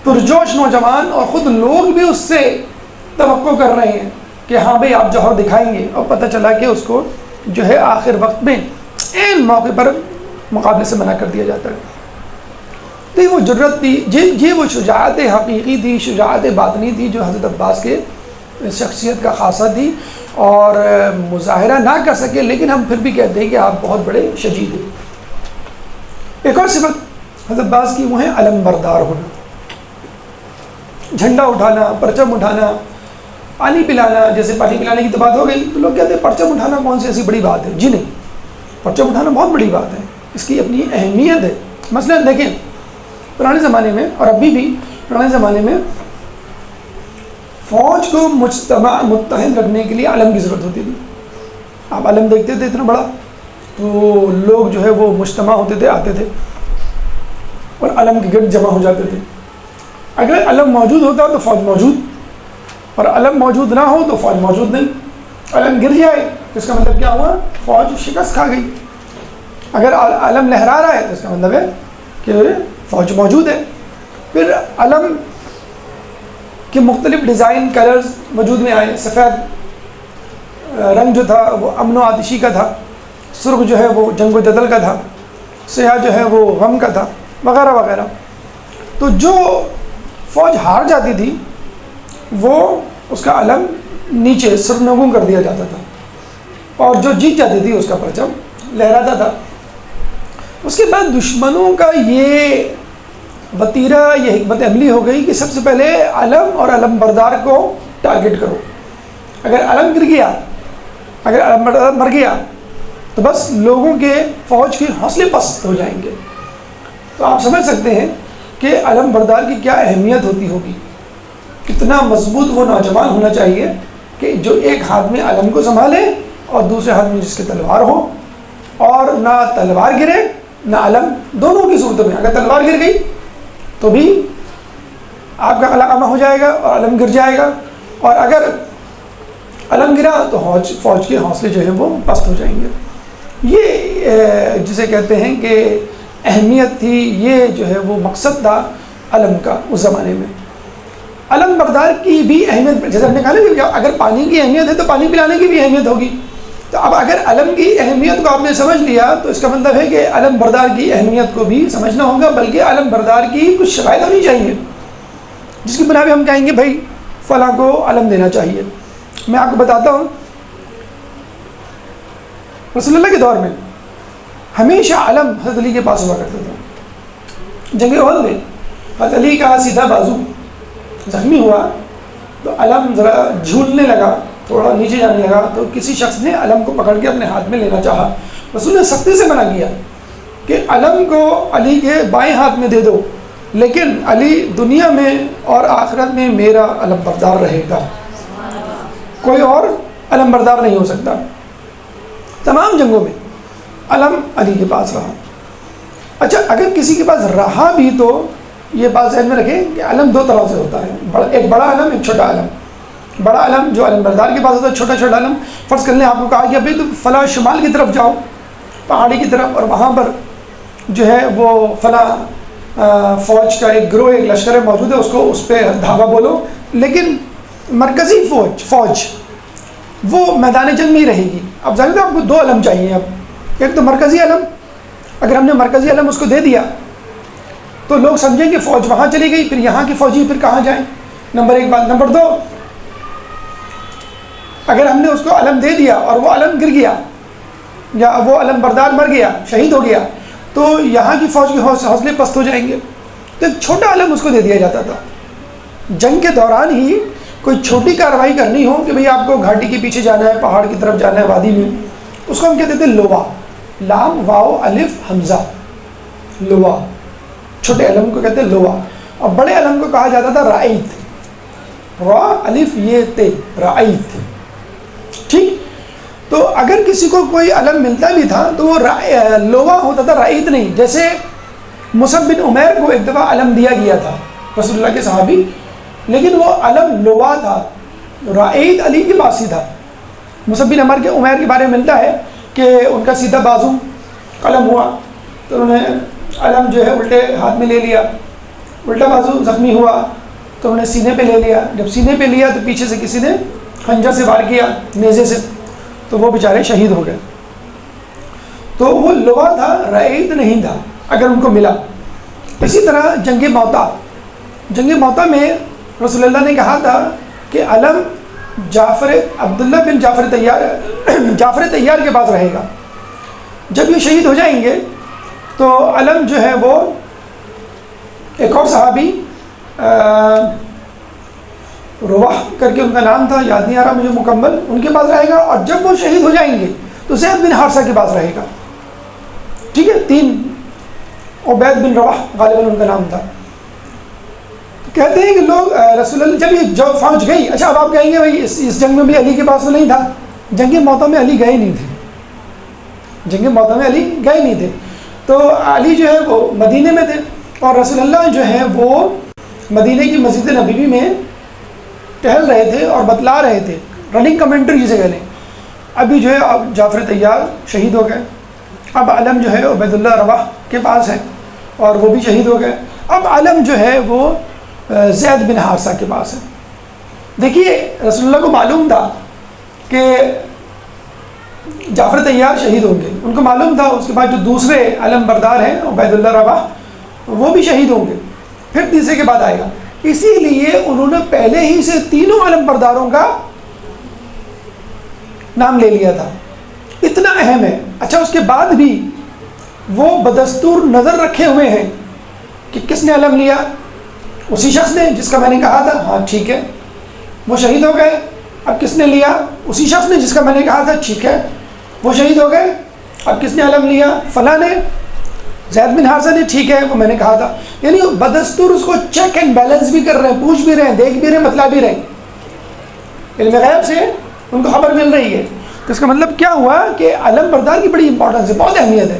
پرجوش نوجوان، اور خود لوگ بھی اس سے توقع کر رہے ہیں کہ ہاں بھئی آپ جوہر دکھائیں گے، اور پتہ چلا کہ اس کو جو ہے آخر وقت میں عین موقع پر مقابلے سے منع کر دیا جاتا ہے. تو یہ وہ جرت تھی، یہ وہ شجاعت حقیقی تھی، شجاعت باطنی تھی جو حضرت عباس کے شخصیت کا خاصہ تھی، اور مظاہرہ نہ کر سکے لیکن ہم پھر بھی کہتے ہیں کہ آپ بہت بڑے شجاع ہیں. ایک اور صفت حضرت عباس کی وہ ہے علم بردار ہونا، جھنڈا اٹھانا، پرچم اٹھانا، پانی پلانا. جیسے پانی پلانے کی تو بات ہو گئی تو لوگ کہتے ہیں پرچم اٹھانا کون سی ایسی بڑی بات ہے. جی نہیں، پرچم اٹھانا بہت بڑی بات ہے، اس کی اپنی اہمیت ہے. مثلا دیکھیں پرانے زمانے میں اور ابھی بھی پرانے زمانے میں فوج کو متحد رکھنے کے لیے علم کی ضرورت ہوتی تھی. آپ علم دیکھتے تھے اتنا بڑا تو لوگ جو ہے وہ مجتمع ہوتے تھے، آتے تھے اور علم کے گرد جمع ہو جاتے تھے. اگر علم موجود ہوتا تو فوج موجود، اور علم موجود نہ ہو تو فوج موجود نہیں. علم گر جائے تو اس کا مطلب کیا ہوا؟ فوج شکست کھا گئی. اگر علم لہرا رہا ہے تو اس کا مطلب ہے کہ فوج موجود ہے. پھر علم کے مختلف ڈیزائن، کلرز وجود میں آئے. سفید رنگ جو تھا وہ امن و آتشی کا تھا، سرخ جو ہے وہ جنگ و جدل کا تھا، سیاہ جو ہے وہ غم کا تھا، وغیرہ وغیرہ. تو جو فوج ہار جاتی تھی وہ اس کا علم نیچے سرنگوں کر دیا جاتا تھا، اور جو جیت جاتی تھی اس کا پرچم لہراتا تھا. اس کے بعد دشمنوں کا یہ وتیرہ، یہ حکمت عملی ہو گئی کہ سب سے پہلے علم اور علم بردار کو ٹارگٹ کرو. اگر علم گر گیا، اگر علم بردار مر گیا تو بس لوگوں کے، فوج کے حوصلے پست ہو جائیں گے. تو آپ سمجھ سکتے ہیں کہ علم بردار کی کیا اہمیت ہوتی ہوگی، کتنا مضبوط وہ نوجوان ہونا چاہیے کہ جو ایک ہاتھ میں علم کو سنبھالے اور دوسرے ہاتھ میں جس کے تلوار ہو، اور نہ تلوار گرے نہ علم. دونوں کی صورت میں اگر تلوار گر گئی تو بھی آپ کا قلعہ ہو جائے گا اور علم گر جائے گا، اور اگر علم گرا تو فوج کے حوصلے جو ہیں وہ پست ہو جائیں گے. یہ جسے کہتے ہیں کہ اہمیت تھی، یہ جو ہے وہ مقصد تھا علم کا اس زمانے میں. علم بردار کی بھی اہمیت، جیسے ہم نے کہا نا کہ اگر پانی کی اہمیت ہے تو پانی پلانے کی بھی اہمیت ہوگی. تو اب اگر علم کی اہمیت کو آپ نے سمجھ لیا تو اس کا مطلب ہے کہ علم بردار کی اہمیت کو بھی سمجھنا ہوگا، بلکہ علم بردار کی کچھ شرائط ہونی چاہیے جس کی بنا پہ ہم کہیں گے بھائی فلاں کو علم دینا چاہیے. میں آپ کو بتاتا ہوں، رسول اللہ کے دور میں ہمیشہ علم حضرت علی کے پاس ہوا کرتا تھا. جنگ احد میں حضرت علی کا سیدھا بازو زخمی ہوا تو علم ذرا جھولنے لگا، تھوڑا نیچے جانے لگا، تو کسی شخص نے علم کو پکڑ کے اپنے ہاتھ میں لینا چاہا. رسول نے سختی سے منع کیا کہ علم کو علی کے بائیں ہاتھ میں دے دو، لیکن علی دنیا میں اور آخرت میں میرا علم بردار رہے گا، کوئی اور علم بردار نہیں ہو سکتا. تمام جنگوں میں علم علی کے پاس رہا. اچھا اگر کسی کے پاس رہا بھی تو یہ بات ذہن میں رکھیں کہ علم دو طرح سے ہوتا ہے، ایک بڑا علم، ایک چھوٹا علم۔ بڑا علم جو علم بردار کے پاس ہوتا ہے، چھوٹا چھوٹا علم فرض کر لیں آپ کو کہا کہ ابھی تم فلاں شمال کی طرف جاؤ، پہاڑی کی طرف، اور وہاں پر جو ہے وہ فلاں فوج کا ایک گروہ، ایک لشکر موجود ہے، اس پہ دھاوا بولو، لیکن مرکزی فوج وہ میدان جنگ میں ہی رہے گی۔ اب ظاہر ہے آپ کو دو علم چاہیے، اب ایک تو مرکزی علم، اگر ہم نے مرکزی علم اس کو دے دیا تو لوگ سمجھیں کہ فوج وہاں چلی گئی، پھر یہاں کی فوجی پھر کہاں جائیں، نمبر ایک بات۔ نمبر دو، اگر ہم نے اس کو علم دے دیا اور وہ علم گر گیا یا وہ علم بردار مر گیا، شہید ہو گیا، تو یہاں کی فوج کے حوصلے پست ہو جائیں گے، تو ایک چھوٹا علم اس کو دے دیا جاتا تھا۔ جنگ کے دوران ہی کوئی چھوٹی کارروائی کرنی ہو کہ بھئی آپ کو گھاٹی کے پیچھے جانا ہے، پہاڑ کی طرف جانا ہے، وادی میں، اس کو ہم کہتے تھے لوا، لام واو الف حمزہ، لوا، چھوٹے علم کو کہتے ہیں لوا، اور بڑے علم کو کہا جاتا تھا رائت، را الف یہ تے، رائت، ٹھیک۔ تو اگر کسی کو کوئی علم ملتا بھی تھا تو وہ لوا ہوتا تھا، رائت نہیں۔ جیسے مصعب بن عمیر کو ایک دفعہ علم دیا گیا تھا، رسول اللہ کے صحابی، لیکن وہ علم لوا تھا، رائت علی کے پاس ہی تھا۔ مصعب بن عمیر کے بارے میں ملتا ہے کہ ان کا سیدھا بازو قلم ہوا تو انہوں نے علم جو ہے الٹے ہاتھ میں لے لیا، الٹا بازو زخمی ہوا تو انہوں نے سینے پہ لے لیا، جب سینے پہ لیا تو پیچھے سے کسی نے خنجر سے وار کیا، نیزے سے، تو وہ بیچارے شہید ہو گئے۔ تو وہ لوا تھا، رائت نہیں تھا اگر ان کو ملا۔ اسی طرح جنگ موتا میں رسول اللہ نے کہا تھا کہ علم عبداللہ بن جعفر طیار کے پاس رہے گا، جب یہ شہید ہو جائیں گے تو علم جو ہے وہ ایک اور صحابی رواح کر کے ان کا نام تھا، یاد نہیں آ رہا مجھے مکمل، ان کے پاس رہے گا، اور جب وہ شہید ہو جائیں گے تو زید بن حارثہ کے پاس رہے گا، ٹھیک ہے۔ تین، عبید بن رواح غالباً ان کا نام تھا۔ کہتے ہیں کہ لوگ رسول اللہ جب یہ جو فوج گئی، اچھا اب آپ کہیں گے بھائی اس جنگ میں بھی علی کے پاس تو نہیں تھا، جنگ موتا میں علی گئے نہیں تھے، جنگ موتا میں علی گئے نہیں تھے، تو علی جو ہے وہ مدینے میں تھے، اور رسول اللہ جو ہے وہ مدینے کی مسجد نبوی میں ٹہل رہے تھے اور بتلا رہے تھے، رننگ کمنٹری جسے کہہ لیں۔ ابھی جو ہے اب جعفر طیار شہید ہو گئے، اب علم جو ہے عبید اللہ رواح کے پاس ہے اور وہ بھی شہید ہو گئے، اب علم جو ہے وہ زید بن حارثہ کے پاس ہے۔ دیکھیے رسول اللہ کو معلوم تھا کہ جعفر طیار شہید ہوں گے، ان کو معلوم تھا اس کے بعد جو دوسرے علم بردار ہیں عبید اللہ رواح وہ بھی شہید ہوں گے، پھر تیسرے کے بعد آئے گا، اسی لیے انہوں نے پہلے ہی سے تینوں علم برداروں کا نام لے لیا تھا، اتنا اہم ہے۔ اچھا اس کے بعد بھی وہ بدستور نظر رکھے ہوئے ہیں کہ کس نے علم لیا، اسی شخص نے جس کا میں نے کہا تھا، ہاں ٹھیک ہے وہ شہید ہو گئے، اب کس نے لیا، اسی شخص نے جس کا میں نے کہا تھا، ٹھیک ہے وہ شہید ہو گئے، اب کس نے علم لیا، فلاں نے، زید بن حارثہ نے، ٹھیک ہے وہ میں نے کہا تھا۔ یعنی بدستور اس کو چیک اینڈ بیلنس بھی کر رہے ہیں، پوچھ بھی رہے ہیں، دیکھ بھی رہے ہیں، بتلا بھی رہے ہیں، علم غیب سے ان کو خبر مل رہی ہے۔ تو اس کا مطلب کیا ہوا کہ علم بردار کی بڑی امپورٹنس ہے، بہت اہمیت ہے۔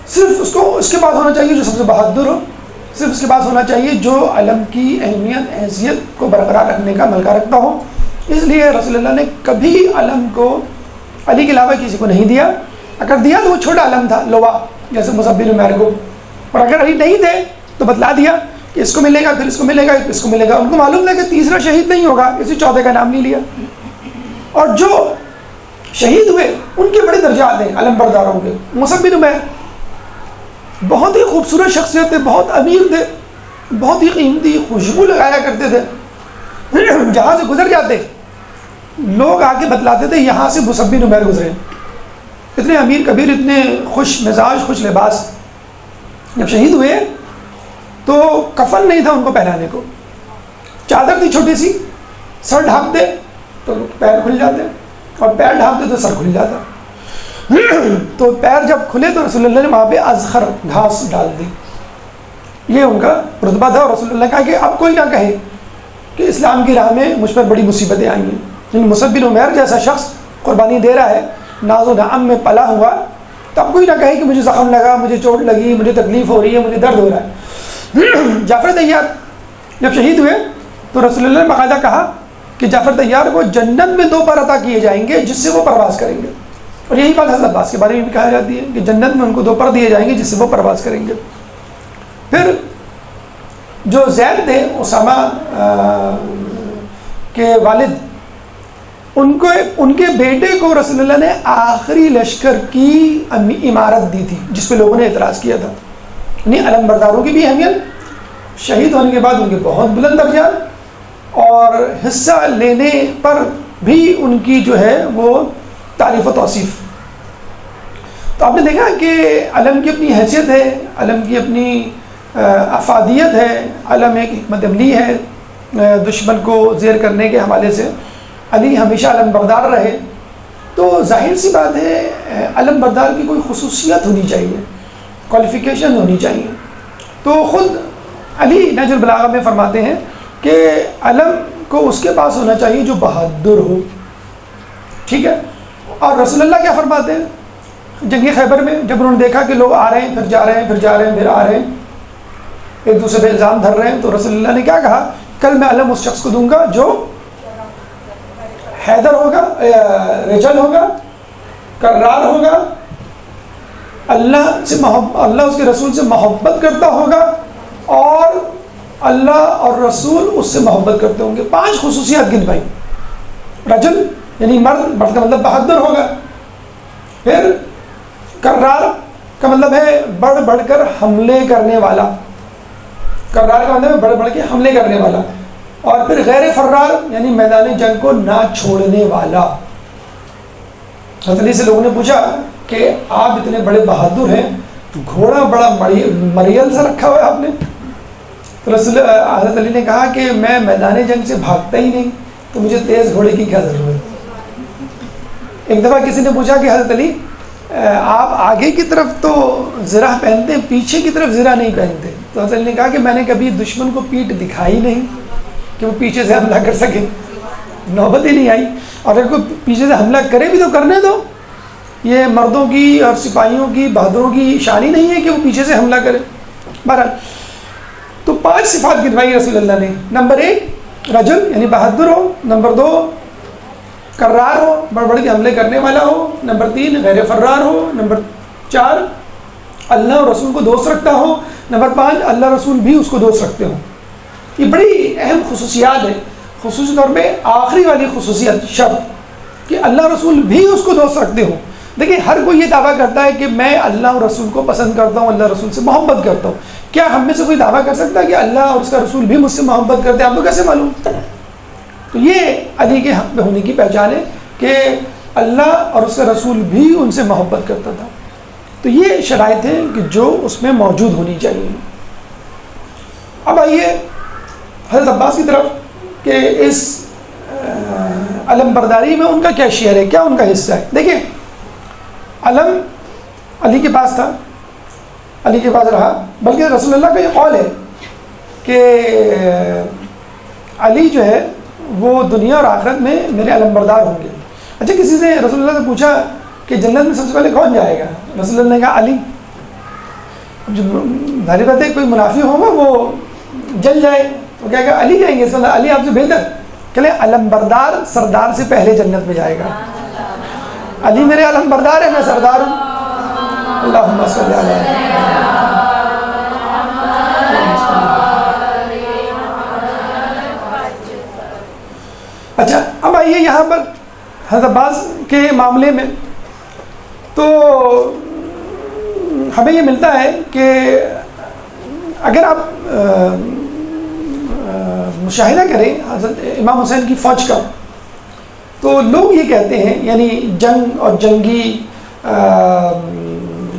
صرف اس کے پاس ہونا چاہیے جو سب سے بہادر ہو، صرف اس کے پاس ہونا چاہیے جو علم کی اہمیت حیثیت کو برقرار رکھنے کا ملکہ رکھتا ہو۔ اس لیے رسول اللہ نے کبھی علم کو علی کے علاوہ کسی کو نہیں دیا، اگر دیا تو وہ چھوٹا علم تھا، لوا، جیسے مصعب بن عمیر کو، اور اگر علی نہیں تھے تو بتلا دیا کہ اس کو ملے گا، پھر اس کو ملے گا، اس کو ملے گا۔ ان کو معلوم تھا کہ تیسرا شہید نہیں ہوگا، اسی چوتھے کا نام نہیں لیا۔ اور جو شہید ہوئے ان کے بڑے درجات ہیں علم برداروں کے۔ مصعب بن عمیر بہت ہی خوبصورت شخصیت تھے، بہت امیر تھے، بہت ہی قیمتی خوشبو لگایا کرتے تھے، جہاں سے گزر جاتے لوگ آ کے بتلاتے تھے یہاں سے مصعب بن عمیر گزرے، اتنے امیر کبیر، اتنے خوش مزاج، خوش لباس۔ جب شہید ہوئے تو کفن نہیں تھا ان کو پہنانے کو، چادر تھی چھوٹی سی، سر ڈھانپتے تو پیر کھل جاتے، اور پیر ڈھانپتے تو سر کھل جاتا۔ تو پیر جب کھلے تو رسول اللہ نے وہاں پہ ازخر گھاس ڈال دی، یہ ان کا رتبہ تھا۔ اور رسول اللہ نے کہا کہ اب کوئی نہ کہے کہ اسلام کی راہ میں مجھ پر بڑی مصیبتیں آئی ہیں، یعنی مصعب بن عمیر جیسا شخص قربانی دے رہا ہے، ناز و نعم میں پلا ہوا، تو اب کوئی نہ کہے کہ مجھے زخم لگا، مجھے چوٹ لگی، مجھے تکلیف ہو رہی ہے، مجھے درد ہو رہا جعفر طیار جب شہید ہوئے تو رسول اللہ نے باقاعدہ کہا کہ جعفر طیار کو جنت میں 2 پر عطا کیے جائیں گے جس سے وہ پرواز کریں گے. اور یہی بات حضرت عباس کے بارے میں بھی کہا جاتی ہے کہ جنت میں ان کو 2 پر دیے جائیں گے جس سے وہ پرواز کریں گے. پھر جو زید تھے اسامہ کے والد، ان کے بیٹے کو رسول اللہ نے آخری لشکر کی عمارت دی تھی جس پہ لوگوں نے اعتراض کیا تھا. یعنی علم برداروں کی بھی اہمیت، شہید ہونے کے بعد ان کے بہت بلند درجات اور حصہ لینے پر بھی ان کی جو ہے وہ تعریف و توصیف. تو آپ نے دیکھا کہ علم کی اپنی حیثیت ہے، علم کی اپنی افادیت ہے، علم ایک حکمت عملی ہے دشمن کو زیر کرنے کے حوالے سے. علی ہمیشہ علم بردار رہے، تو ظاہر سی بات ہے علم بردار کی کوئی خصوصیت ہونی چاہیے، کوالیفیکیشن ہونی چاہیے. تو خود علی نہج البلاغہ میں فرماتے ہیں کہ علم کو اس کے پاس ہونا چاہیے جو بہادر ہو. ٹھیک ہے. اور رسول اللہ کیا فرماتے ہیں جنگ خیبر میں جب انہوں نے دیکھا کہ لوگ آ رہے ہیں پھر جا رہے ہیں پھر جا رہے ہیں پھر آ رہے ہیں، ایک دوسرے پہ الزام دھر رہے ہیں، تو رسول اللہ نے کیا کہا؟ کل میں علم اس شخص کو دوں گا جو حیدر ہوگا، رجل ہوگا، کرار ہوگا، اللہ سے محبت، اللہ اس کے رسول سے محبت کرتا ہوگا اور اللہ اور رسول اس سے محبت کرتے ہوں گے. 5 خصوصیات گن بھائی. رجل یعنی مرد کا مطلب بہادر ہوگا. پھر کرار کا مطلب ہے بڑھ بڑھ کر حملے کرنے والا، کرار کا مطلب ہے بڑھ بڑھ کے حملے کرنے والا. اور پھر غیر فرار یعنی میدان جنگ کو نہ چھوڑنے والا. حضرت علی سے لوگوں نے پوچھا کہ آپ اتنے بڑے بہادر ہیں، گھوڑا بڑا مریل سا رکھا ہوا ہے آپ نے. تو حضرت علی نے کہا کہ میں میدان جنگ سے بھاگتا ہی نہیں، تو مجھے تیز گھوڑے کی کیا ضرورت. ایک دفعہ کسی نے پوچھا کہ حضرت علی آپ آگے کی طرف تو زرہ پہنتے ہیں، پیچھے کی طرف زرہ نہیں پہنتے. تو حضرت علی نے کہا کہ میں نے کبھی دشمن کو پیٹھ دکھائی نہیں کہ وہ پیچھے سے حملہ کر سکے، نوبت ہی نہیں آئی. اور اگر کوئی پیچھے سے حملہ کرے بھی تو کرنے دو، یہ مردوں کی اور سپاہیوں کی بہادروں کی شان ہی نہیں ہے کہ وہ پیچھے سے حملہ کرے. بہرحال تو 5 صفات گنوائی رسول اللہ نے. نمبر 1 رجل یعنی بہادر ہو. نمبر 2 کرار ہو، بڑھ بڑھ کے حملے کرنے والا ہو. نمبر 3 غیر فرار ہو. نمبر 4 اللہ اور رسول کو دوست رکھتا ہو. نمبر 5 اللہ رسول بھی اس کو دوست رکھتے ہوں. یہ بڑی اہم خصوصیات ہیں. خصوصی طور پہ آخری والی خصوصیت شرط کہ اللہ رسول بھی اس کو دوست رکھتے ہوں. دیکھیں ہر کوئی یہ دعویٰ کرتا ہے کہ میں اللہ اور رسول کو پسند کرتا ہوں، اللہ رسول سے محبت کرتا ہوں. کیا ہم میں سے کوئی دعویٰ کر سکتا ہے کہ اللہ اور اس کا رسول بھی مجھ سے محبت کرتے ہیں؟ آپ کو کیسے معلوم؟ تو یہ علی کے حق میں ہونے کی پہچان ہے کہ اللہ اور اس کا رسول بھی ان سے محبت کرتا تھا. تو یہ شرائط ہیں کہ جو اس میں موجود ہونی چاہیے. اب آئیے حضرت عباس کی طرف کہ اس علم برداری میں ان کا کیا شیئر ہے، کیا ان کا حصہ ہے. دیکھیں علم علی کے پاس تھا، علی کے پاس رہا، بلکہ رسول اللہ کا یہ قول ہے کہ علی جو ہے وہ دنیا اور آخرت میں میرے علم بردار ہوں گے. اچھا کسی نے رسول اللہ سے پوچھا کہ جنت میں سب سے پہلے کون جائے گا؟ رسول اللہ نے کہا علی. جو ظاہر بات ہے کوئی منافع ہوگا وہ جل جائے تو کیا کہا علی جائیں گے. علی آپ سے بہتر کہ علم بردار سردار سے پہلے جنت میں جائے گا. علی میرے علم بردار ہے، میں سردار ہوں. اللہم صلی علی. اچھا اب آئیے یہاں پر حضرت عباس کے معاملے میں تو ہمیں یہ ملتا ہے کہ اگر آپ مشاہدہ کریں حضرت امام حسین کی فوج کا تو لوگ یہ کہتے ہیں، یعنی جنگ اور جنگی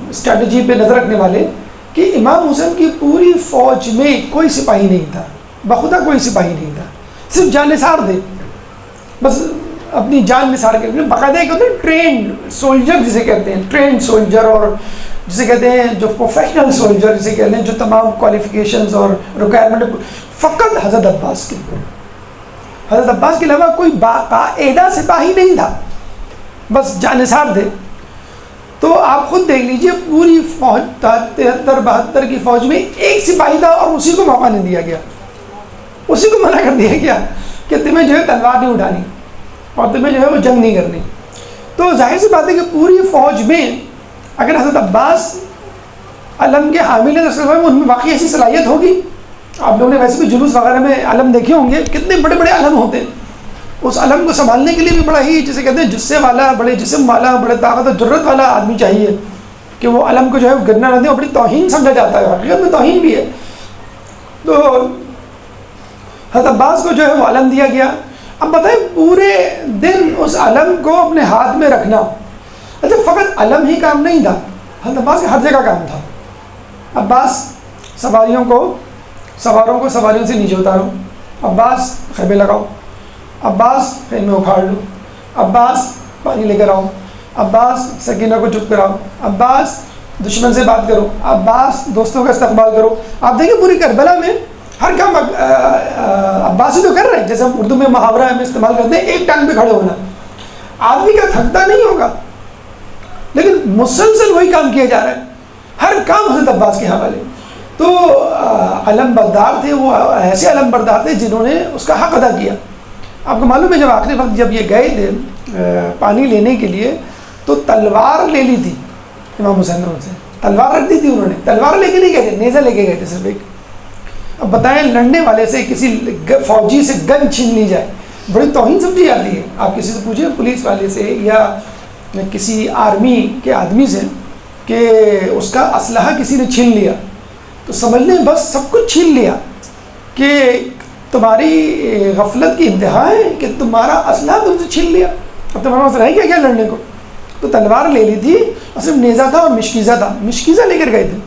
اسٹریٹجی پہ نظر رکھنے والے، کہ امام حسین کی پوری فوج میں کوئی سپاہی نہیں تھا، بخدا کوئی سپاہی نہیں تھا، صرف جانثار تھے. بس اپنی جان نثار کے باقاعدہ ایک ہوتے ہیں ٹرینڈ سولجر جسے کہتے ہیں، ٹرینڈ سولجر، اور جسے کہتے ہیں جو پروفیشنل سولجر جسے کہتے ہیں، جو تمام کوالیفیکیشنز اور ریکوائرمنٹ فقط حضرت عباس کے، حضرت عباس کے علاوہ کوئی باقاعدہ سپاہی نہیں تھا، بس جانثار تھے. تو آپ خود دیکھ لیجئے پوری فوج 73-72 کی فوج میں ایک ایک سپاہی تھا اور اسی کو موقع نہیں دیا گیا, اسی کو منع کر دیا گیا کہ تمہیں جو ہے تلوار نہیں اٹھانی اور تمہیں جو ہے وہ جنگ نہیں کرنی. تو ظاہر سی بات ہے کہ پوری فوج میں اگر حضرت عباس علم کے حامل ہیں تو ان میں واقعی ایسی صلاحیت ہوگی. آپ لوگوں نے ویسے بھی جلوس وغیرہ میں علم دیکھے ہوں گے, کتنے بڑے بڑے علم ہوتے ہیں. اس علم کو سنبھالنے کے لیے بھی بڑا ہی جسے کہتے ہیں جسے والا, بڑے جسم والا, بڑے طاقت و جرت والا آدمی چاہیے کہ وہ علم کو جو ہے گرنا نہ دے. اور بڑی توہین سمجھا جاتا ہے, حقیقت میں توہین بھی ہے. تو حضرت عباس کو جو ہے وہ علم دیا گیا. اب بتائیں پورے دن اس علم کو اپنے ہاتھ میں رکھنا. اچھا فقط علم ہی کام نہیں تھا, حضرت عباس کا ہر جگہ کام تھا. عباس سواروں کو سواریوں سے نیچے اتارو, عباس خیمے لگاؤ, عباس خیمے اکھاڑ لو, عباس پانی لے کر آؤ, عباس سکینہ کو چپ کراؤ, عباس دشمن سے بات کرو, عباس دوستوں کا استقبال کرو. آپ دیکھیں پوری کربلا میں ہر کام عباس ہی تو کر رہے ہیں. جیسے ہم اردو میں محاورہ میں استعمال کرتے ہیں ایک ٹانگ پہ کھڑے ہونا. آدمی کا تھکتا نہیں ہوگا لیکن مسلسل وہی کام کیا جا رہا ہے, ہر کام حضرت عباس کے حوالے. تو علم بردار تھے, وہ ایسے علم بردار تھے جنہوں نے اس کا حق ادا کیا. آپ کو معلوم ہے جب آخری وقت جب یہ گئے تھے پانی لینے کے لیے تو تلوار لے لی تھی امام حسین نے, سے تلوار رکھ دی تھی انہوں نے. تلوار لے کے نہیں گئے تھے, نیزہ لے کے گئے تھے صرف ایک. اب بتائیں لڑنے والے سے کسی فوجی سے گن چھین لی جائے, بڑی توہین سمجھی جاتی ہے. آپ کسی سے پوچھیں پولیس والے سے یا کسی آرمی کے آدمی سے کہ اس کا اسلحہ کسی نے چھین لیا تو سمجھ لیں بس سب کچھ چھین لیا, کہ تمہاری غفلت کی انتہا ہے کہ تمہارا اسلحہ تم سے چھین لیا, اب تمہارا مسئلہ ہے کیا لڑنے کو. تو تلوار لے لی تھی اور صرف نیزہ تھا اور مشکیزہ تھا, مشکیزہ لے کر گئے تھے.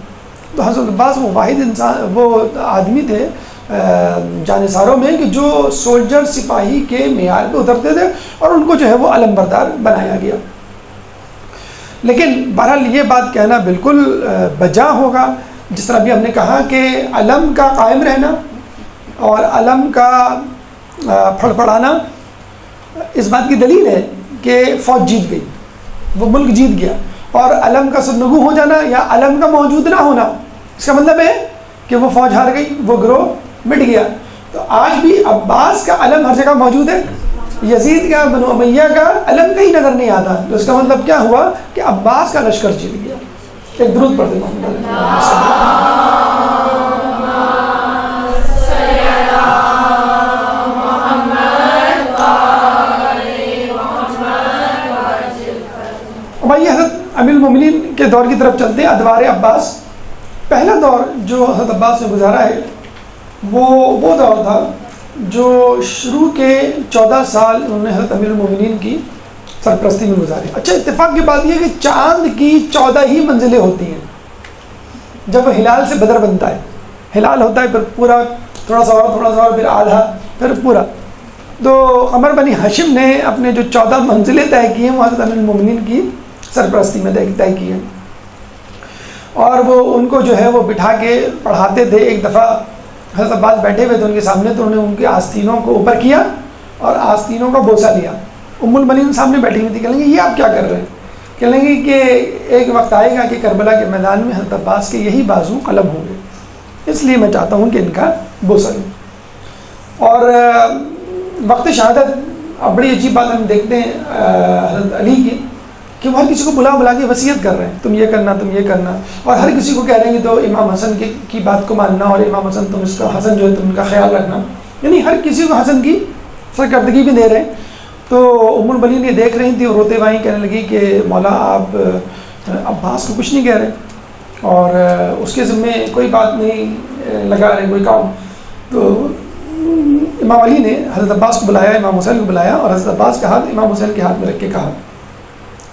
تو حضرت عباس وہ واحد انسان, وہ آدمی تھے جانثاروں میں کہ جو سولجر سپاہی کے معیار پہ اترتے تھے اور ان کو جو ہے وہ علم بردار بنایا گیا. لیکن بہرحال یہ بات کہنا بالکل بجا ہوگا, جس طرح بھی ہم نے کہا کہ علم کا قائم رہنا اور علم کا پھڑپڑانا اس بات کی دلیل ہے کہ فوج جیت گئی, وہ ملک جیت گیا. اور علم کا سرنگو ہو جانا یا علم کا موجود نہ ہونا اس کا مطلب ہے کہ وہ فوج ہار گئی, وہ گروہ مٹ گیا. تو آج بھی عباس کا علم ہر جگہ موجود ہے, یزید کا, بنو امیہ کا علم کہیں نظر نہیں آتا. تو اس کا مطلب کیا ہوا کہ عباس کا لشکر جیت گیا. ایک درود پڑھ دیں بھائی. حضرت امیر المومنین کے دور کی طرف چلتے ہیں, ادوار عباس. پہلا دور جو حضرت عباس نے گزارا ہے وہ دور تھا جو شروع کے 14 سال انہوں نے حضرت امیر المومنین کی سرپرستی میں گزارے. اچھا اتفاق کی بات یہ ہے کہ چاند کی 14 ہی منزلیں ہوتی ہیں. جب ہلال سے بدر بنتا ہے, ہلال ہوتا ہے پھر پورا, تھوڑا سا اور پھر آدھا, پھر پورا. تو قمر بنی ہاشم نے اپنے جو 14 منزلیں طے کی ہیں وہ حضرت امیر المومنین کی سرپرستی میں طے کی ہیں. اور وہ ان کو جو ہے وہ بٹھا کے پڑھاتے تھے. ایک دفعہ حضرت عباس بیٹھے ہوئے تھے ان کے سامنے, تو انہوں نے ان کے آستینوں کو اوپر کیا اور آستینوں کا بوسہ لیا. ام المنین سامنے بیٹھی ہوئی تھی, کہنے لگی یہ آپ کیا کر رہے ہیں؟ کہنے لگی کہ ایک وقت آئے گا کہ کربلا کے میدان میں حضرت عباس کے یہی بازو قلم ہوں گے, اس لیے میں چاہتا ہوں کہ ان کا بوسہ لوں. اور وقت شہادت, اب بڑی عجیب بات ہم دیکھتے ہیں حضرت علی کی کہ وہ ہر کسی کو بلا کے وصیت کر رہے ہیں, تم یہ کرنا, تم یہ کرنا. اور ہر کسی کو کہہ رہے ہیں کہ تو امام حسن کی بات کو ماننا, اور امام حسن تم اس کا, حسن جو ہے تم ان کا خیال رکھنا. یعنی ہر کسی کو حسن کی سرکردگی بھی دے رہے ہیں. تو ام المنین یہ دیکھ رہی تھی اور روتے ہوئے کہنے لگی کہ مولا آپ عباس کو کچھ نہیں کہہ رہے اور اس کے ذمے کوئی بات نہیں لگا رہے, کوئی کام. تو امام علی نے حضرت عباس کو بلایا, امام حسین کو بلایا, اور حضرت عباس کا ہاتھ امام حسین کے ہاتھ میں رکھ کے کہا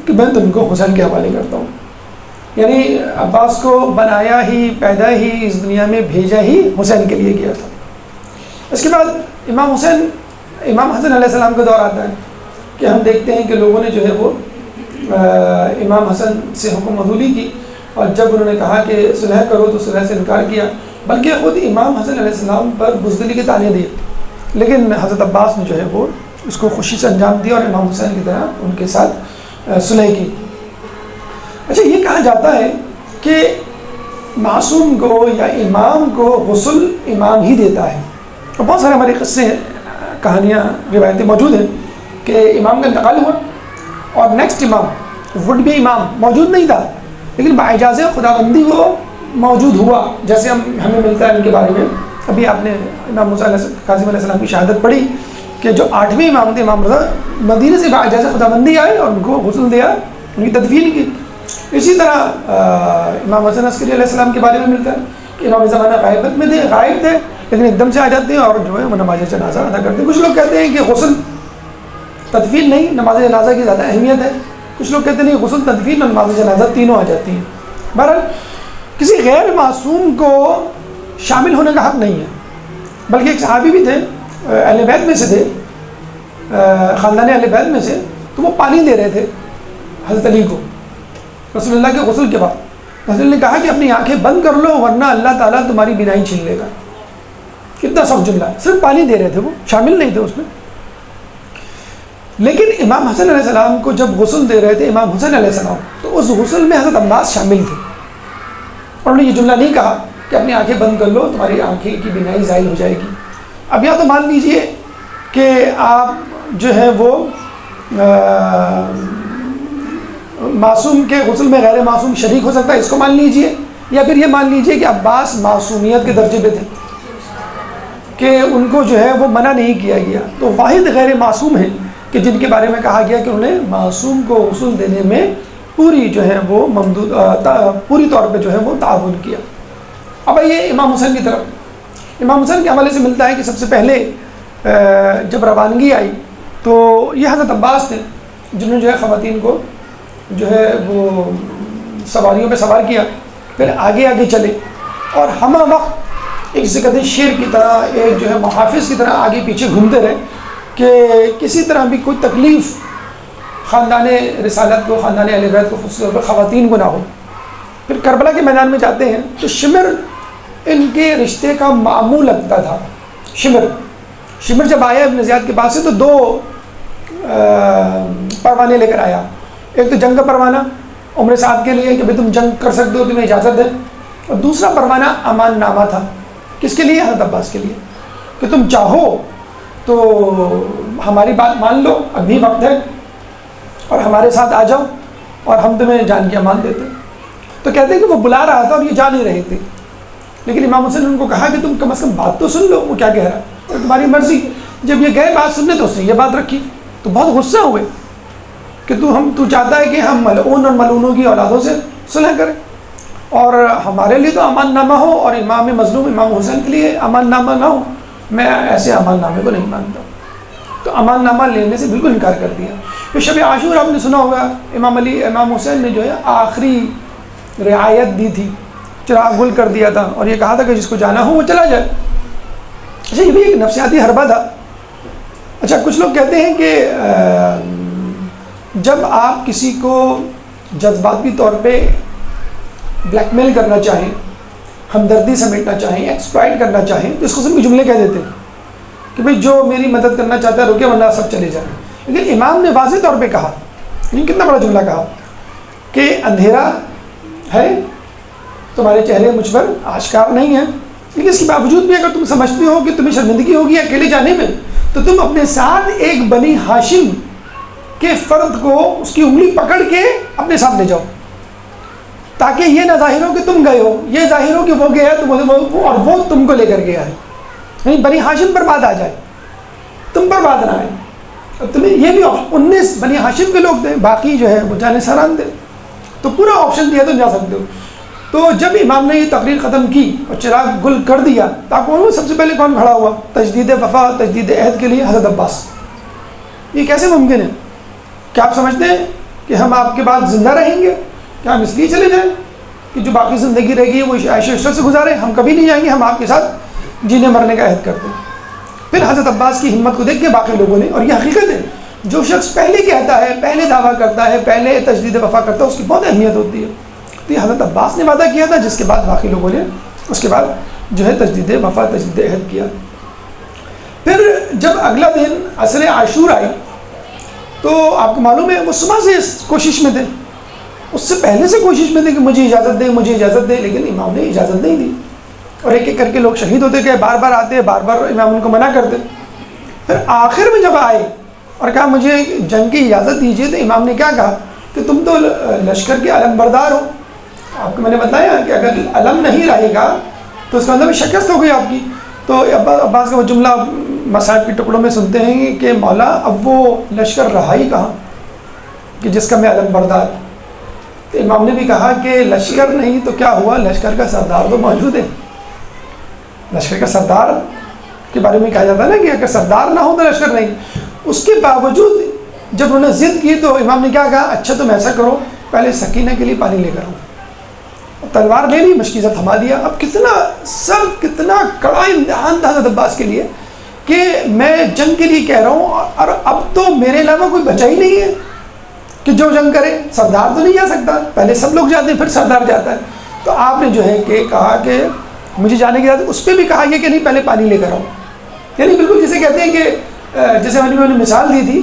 کہ میں تم کو حسین کے حوالے کرتا ہوں. یعنی عباس کو بنایا ہی, پیدا ہی, اس دنیا میں بھیجا ہی حسین کے لیے کیا تھا. اس کے بعد امام حسن علیہ السلام کا دور آتا ہے کہ ہم دیکھتے ہیں کہ لوگوں نے جو ہے وہ امام حسن سے حکم عدولی کی, اور جب انہوں نے کہا کہ صلح کرو تو صلح سے انکار کیا, بلکہ خود امام حسن علیہ السلام پر بزدلی کے طعنے دیے. لیکن حضرت عباس نے جو ہے وہ اس کو خوشی سے انجام دیا اور امام حسین کی طرح ان کے ساتھ صلح کی. اچھا یہ کہا جاتا ہے کہ معصوم کو یا امام کو غسل امام ہی دیتا ہے. اور بہت سارے ہمارے قصے کہانیاں روایتیں موجود ہیں کہ امام کا انتقال ہوا اور نیکسٹ امام وڈ بھی امام موجود نہیں تھا، لیکن باعجاز خداوندی وہ موجود ہوا. جیسے ہمیں ملتا ہے ان کے بارے میں، ابھی آپ نے امام موسیٰ کاظم علیہ السلام کی شہادت پڑھی کہ جو 8ویں امام تھے امام رضا، مدینہ سے باعجاز خداوندی آئے اور ان کو غسل دیا، ان کی تدفین کی. اسی طرح امام حسن عسکری علیہ السلام کے بارے میں ملتا ہے کہ امام زمانہ غائبت میں تھے، غائب تھے، لیکن ایک دم سے آ جاتے ہیں اور جو ہے وہ نماز جنازہ ادا کرتے ہیں. کچھ لوگ کہتے ہیں کہ غسل تدفین نہیں، نماز جنازہ کی زیادہ اہمیت ہے. کچھ لوگ کہتے ہیں نہیں، غسل تدفین اور نماز جنازہ تینوں آ جاتی ہیں. بہرحال کسی غیر معصوم کو شامل ہونے کا حق نہیں ہے. بلکہ ایک صحابی بھی تھے، اہل بیت میں سے تھے، خاندان اہل بیت میں سے، تو وہ پانی دے رہے تھے حضرت علی کو رسول اللہ کے غسل کے بعد. رسول اللہ نے کہا کہ اپنی آنکھیں بند کر لو ورنہ اللہ تعالیٰ تمہاری بینائی چھین لے گا. کتنا سخت جملہ ہے. صرف پانی دے رہے تھے، وہ شامل نہیں تھے اس میں. لیکن امام حسن علیہ السلام کو جب غسل دے رہے تھے امام حسین علیہ السلام، تو اس غسل میں حضرت عباس شامل تھے. اور انہوں نے یہ جملہ نہیں کہا کہ اپنی آنکھیں بند کر لو تمہاری آنکھیں کی بینائی زائل ہو جائے گی. اب یا تو مان لیجئے کہ آپ جو ہے وہ معصوم کے غسل میں غیر معصوم شریک ہو سکتا ہے، اس کو مان لیجئے، یا پھر یہ مان لیجئے کہ عباس معصومیت کے درجے پہ تھے کہ ان کو جو ہے وہ منع نہیں کیا گیا. تو واحد غیر معصوم ہیں کہ جن کے بارے میں کہا گیا کہ انہیں معصوم کو غسل دینے میں پوری جو ہے وہ پوری طور پہ جو ہے وہ تعاون کیا. اب آئیے امام حسین کی طرف. امام حسین کے حوالے سے ملتا ہے کہ سب سے پہلے جب روانگی آئی تو یہ حضرت عباس تھے جنہوں نے جو ہے خواتین کو جو ہے وہ سواریوں پہ سوار کیا، پھر آگے آگے چلے اور ہمہ وقت ایک سے کہتے شیر کی طرح، ایک جو ہے محافظ کی طرح آگے پیچھے گھومتے رہے کہ کسی طرح بھی کوئی تکلیف خاندان رسالت کو، خاندان اہل بیت کو، خصوص طور پر خواتین کو نہ ہو. پھر کربلا کے میدان میں جاتے ہیں تو شمر ان کے رشتے کا معمول لگتا تھا. شمر جب آیا ابن زیاد کے پاس سے تو 2 پروانے لے کر آیا. ایک تو جنگ کا پروانہ عمر سعد کے لیے کہ بھائی تم جنگ کر سکتے ہو، تمہیں اجازت ہے، اور دوسرا پروانہ امان نامہ تھا. کس کے لیے؟ حضرت عباس کے لیے، کہ تم چاہو تو ہماری بات مان لو، ابھی وقت ہے، اور ہمارے ساتھ آ جاؤ اور ہم تمہیں جان کی امان دیتے. تو کہتے ہیں کہ وہ بلا رہا تھا اور یہ جا نہیں رہے تھے، لیکن امام حسین نے ان کو کہا کہ تم کم از کم بات تو سن لو وہ کیا کہہ رہا ہے، اور تمہاری مرضی. جب یہ گئے بات سننے تو اس نے یہ بات رکھی تو بہت غصہ ہوئے کہ تو چاہتا ہے کہ ہم ملعون اور ملعونوں کی اولادوں سے صلح کریں، اور ہمارے لیے تو امان نامہ ہو اور امام مظلوم امام حسین کے لیے امان نامہ نہ ہو. میں ایسے امان نامے کو نہیں مانتا. تو امان نامہ لینے سے بالکل انکار کر دیا. پھر شب عاشور آپ نے سنا ہوگا امام حسین نے جو ہے آخری رعایت دی تھی، چراغ گل کر دیا تھا اور یہ کہا تھا کہ جس کو جانا ہو وہ چلا جائے. اچھا یہ بھی ایک نفسیاتی حربہ تھا. اچھا کچھ لوگ کہتے ہیں کہ جب آپ کسی کو جذباتی طور پہ بلیک میل کرنا چاہیں، ہمدردی سمیٹنا چاہیں، ایکسپلائٹ کرنا چاہیں تو اس قسم کے جملے کہہ دیتے ہیں کہ بھئی جو میری مدد کرنا چاہتا ہے روکے ورنہ سب چلے جائیں. لیکن امام نے واضح طور پہ کہا، یہ کتنا بڑا جملہ کہا کہ اندھیرا ہے تمہارے چہرے مجھ پر آشکار نہیں ہے، لیکن اس کے باوجود بھی اگر تم سمجھتے ہو کہ تمہیں شرمندگی ہوگی اکیلے جانے میں تو تم اپنے ساتھ ایک بنی ہاشم کے فرد کو اس کی انگلی پکڑ کے اپنے ساتھ لے جاؤ، تاکہ یہ نہ ظاہر ہو کہ تم گئے ہو، یہ ظاہر ہو کہ وہ گیا اور وہ تم کو لے کر گیا ہے. نہیں بنی ہاشم پر بات آ جائے، تم پر بات نہ آئے. تمہیں یہ بھی 19 بنی ہاشم کے لوگ تھے، باقی جو ہے وہ جانے سران تھے، تو پورا آپشن دیا تو جا سکتے ہو. تو جب امام نے یہ تقریر ختم کی اور چراغ گل کر دیا تو سب سے پہلے کون کھڑا ہوا؟ تجدید وفا، تجدید عہد کے لیے حضرت عباس. یہ کیسے ممکن ہے؟ کیا آپ سمجھتے ہیں کہ ہم آپ کے بعد زندہ رہیں گے؟ کیا ہم اس لیے چلے جائیں کہ جو باقی زندگی رہے گی وہ عیش و عشرت سے گزارے؟ ہم کبھی نہیں جائیں گے، ہم آپ کے ساتھ جینے مرنے کا عہد کرتے ہیں. پھر حضرت عباس کی ہمت کو دیکھ کے باقی لوگوں نے، اور یہ حقیقت ہے، جو شخص پہلے کہتا ہے، پہلے دعویٰ کرتا ہے، پہلے تجدید وفا کرتا ہے، اس کی بہت اہمیت ہوتی ہے. تو یہ حضرت عباس نے وعدہ کیا تھا، جس کے بعد باقی لوگوں نے اس کے بعد جو ہے تجدید وفا، تجدید عہد کیا. پھر جب اگلا دن عصر عاشور آئی تو آپ کو معلوم ہے وہ صبح سے اس کوشش میں تھے اس سے پہلے سے کوشش میں تھے کہ مجھے اجازت دیں مجھے اجازت دیں، لیکن امام نے اجازت نہیں دی، اور ایک ایک کر کے لوگ شہید ہوتے گئے، بار بار آتے، بار بار امام ان کو منع کرتے۔ پھر آخر میں جب آئے اور کہا مجھے جنگ کی اجازت دیجیے، تو امام نے کیا کہا کہ تم تو لشکر کے علم بردار ہو، آپ کو میں نے بتایا کہ اگر علم نہیں رہے گا تو اس کا مطلب شکست ہو گئی آپ کی۔ تو عباس کا وہ جملہ مصائب کے ٹکڑوں میں سنتے ہیں کہ مولا اب وہ لشکر رہا ہی کہاں کہ جس کا میں علم بردار۔ تو امام نے بھی کہا کہ لشکر نہیں تو کیا ہوا، لشکر کا سردار تو موجود ہے۔ لشکر کا سردار کے بارے میں کہا جاتا ہے نا کہ اگر سردار نہ ہو تو لشکر نہیں۔ اس کے باوجود جب انہوں نے ضد کی تو امام نے کیا کہا، اچھا تم ایسا کرو، پہلے سکینہ کے لیے پانی لے کر آؤ۔ تلوار لے لی، مشکیزہ تھما دیا۔ اب کتنا سخت، کتنا کڑا امتحان تھا حضرت عباس کے لیے کہ میں جنگ کے لیے کہہ رہا ہوں، اور اب تو میرے علاوہ کوئی بچا ہی نہیں ہے کہ جو جنگ کرے، سردار تو نہیں جا سکتا، پہلے سب لوگ جاتے ہیں پھر سردار جاتا ہے۔ تو آپ نے جو ہے کہ کہا کہ مجھے جانے کی اجازت، اس پہ بھی کہا گیا کہ نہیں پہلے پانی لے کر آؤ۔ یعنی بالکل جسے کہتے ہیں کہ جیسے میں نے مثال دی تھی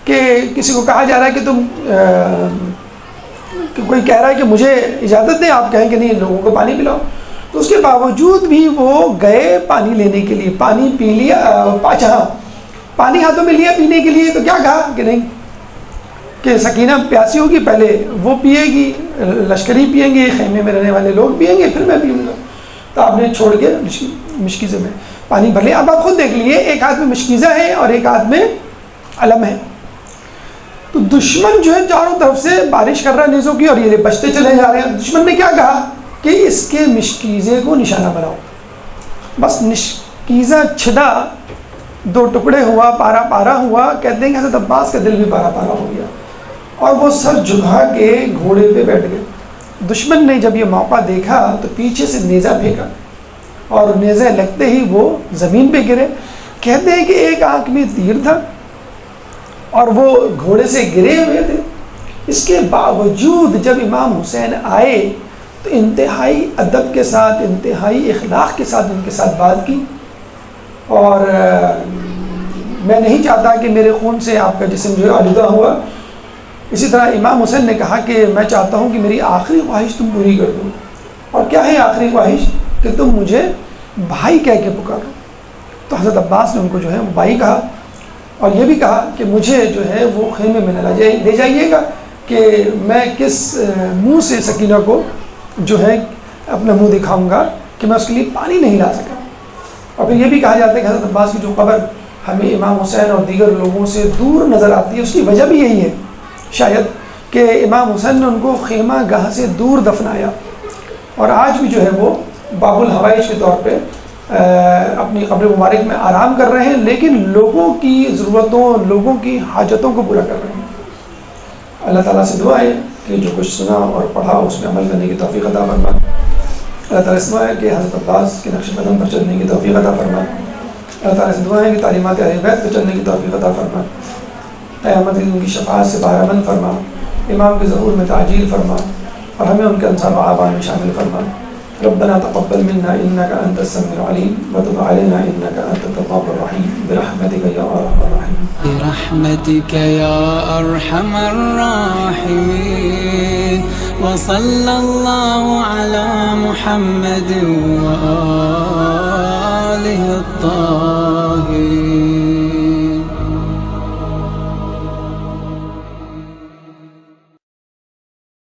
کہ کسی کو کہا جا رہا ہے کہ تم کہ کوئی کہہ رہا ہے کہ مجھے اجازت دیں، آپ کہیں کہ نہیں لوگوں کو پانی پلاؤ، تو اس کے باوجود بھی وہ گئے پانی لینے کے لیے، پانی پی لیا، اچھا پانی ہاتھوں میں لیا پینے کے لیے، تو کیا کہا کہ نہیں کہ سکینہ پیاسی ہوگی، پہلے وہ پیے گی، لشکری پیئیں گے، خیمے میں رہنے والے لوگ پیئیں گے، پھر میں پیوں گا۔ تو آپ نے چھوڑ کے مشکیزے میں پانی بھر لیا۔ اب آپ خود دیکھ لیے، ایک ہاتھ میں مشکیزہ ہے اور ایک ہاتھ میں علم ہے، تو دشمن جو ہے چاروں طرف سے بارش کر رہا ہے نیزوں کی، اور یہ بچتے چلے جا رہے ہیں۔ دشمن نے کیا کہا کہ اس کے مشکیزے کو نشانہ بناؤ، بس مشکیزہ چھدا، دو ٹکڑے ہوا، پارا پارا ہوا۔ کہتے ہیں کہ حضرت عباس کا دل بھی پارا پارا ہو گیا، اور وہ سر جھکا کے گھوڑے پہ بیٹھ گئے۔ دشمن نے جب یہ موقع دیکھا تو پیچھے سے نیزہ پھینکا، اور نیزہ لگتے ہی وہ زمین پہ گرے۔ کہتے ہیں کہ ایک آنکھ میں تیر تھا اور وہ گھوڑے سے گرے ہوئے تھے۔ اس کے باوجود جب امام حسین آئے تو انتہائی ادب کے ساتھ، انتہائی اخلاق کے ساتھ ان کے ساتھ بات کی، اور میں نہیں چاہتا کہ میرے خون سے آپ کا جسم جو ہے آلودہ ہوا۔ اسی طرح امام حسین نے کہا کہ میں چاہتا ہوں کہ میری آخری خواہش تم پوری کر دو، اور کیا ہے آخری خواہش کہ تم مجھے بھائی کہہ کے پکارو۔ تو حضرت عباس نے ان کو جو ہے بھائی کہا، اور یہ بھی کہا کہ مجھے جو ہے وہ خیمے میں نہ لے جائیے گا کہ میں کس منہ سے سکینہ کو جو ہے اپنا منہ دکھاؤں گا کہ میں اس کے لیے پانی نہیں لا سکا۔ اور پھر یہ بھی کہا جاتا ہے کہ حضرت عباس کی جو قبر ہمیں امام حسین اور دیگر لوگوں سے دور نظر آتی ہے، اس کی وجہ بھی یہی ہے شاید کہ امام حسین نے ان کو خیمہ گاہ سے دور دفنایا، اور آج بھی جو ہے وہ باب الحوائج کے طور پہ اپنی قبر مبارک میں آرام کر رہے ہیں، لیکن لوگوں کی ضرورتوں، لوگوں کی حاجتوں کو پورا کر رہے ہیں۔ اللہ تعالیٰ سے دعا ہے کہ جو کچھ سنا اور پڑھا اس میں عمل کرنے کی توفیق عطا فرما۔ اللہ تعالیٰ سے دعا ہے کہ حضرت عباس کے نقش قدم پر چلنے کی توفیق عطا فرما۔ اللہ تعالیٰ سے دعا ہے کہ تعلیمات اہل بیت پر چلنے کی توفیق عطا فرما۔ قیامت ان کی شفاعت سے بہرمند فرما، امام کے ظہور میں تعجیل فرما، اور ہمیں ان کے انصار و اعوان میں شامل فرما۔ ربنا تقبل منا انك انت السميع العليم وتب علينا انك انت التواب الرحيم برحمتك يا ارحم الراحمين برحمتك يا ارحم الراحمين وصلى الله على محمد وآله الطاهرين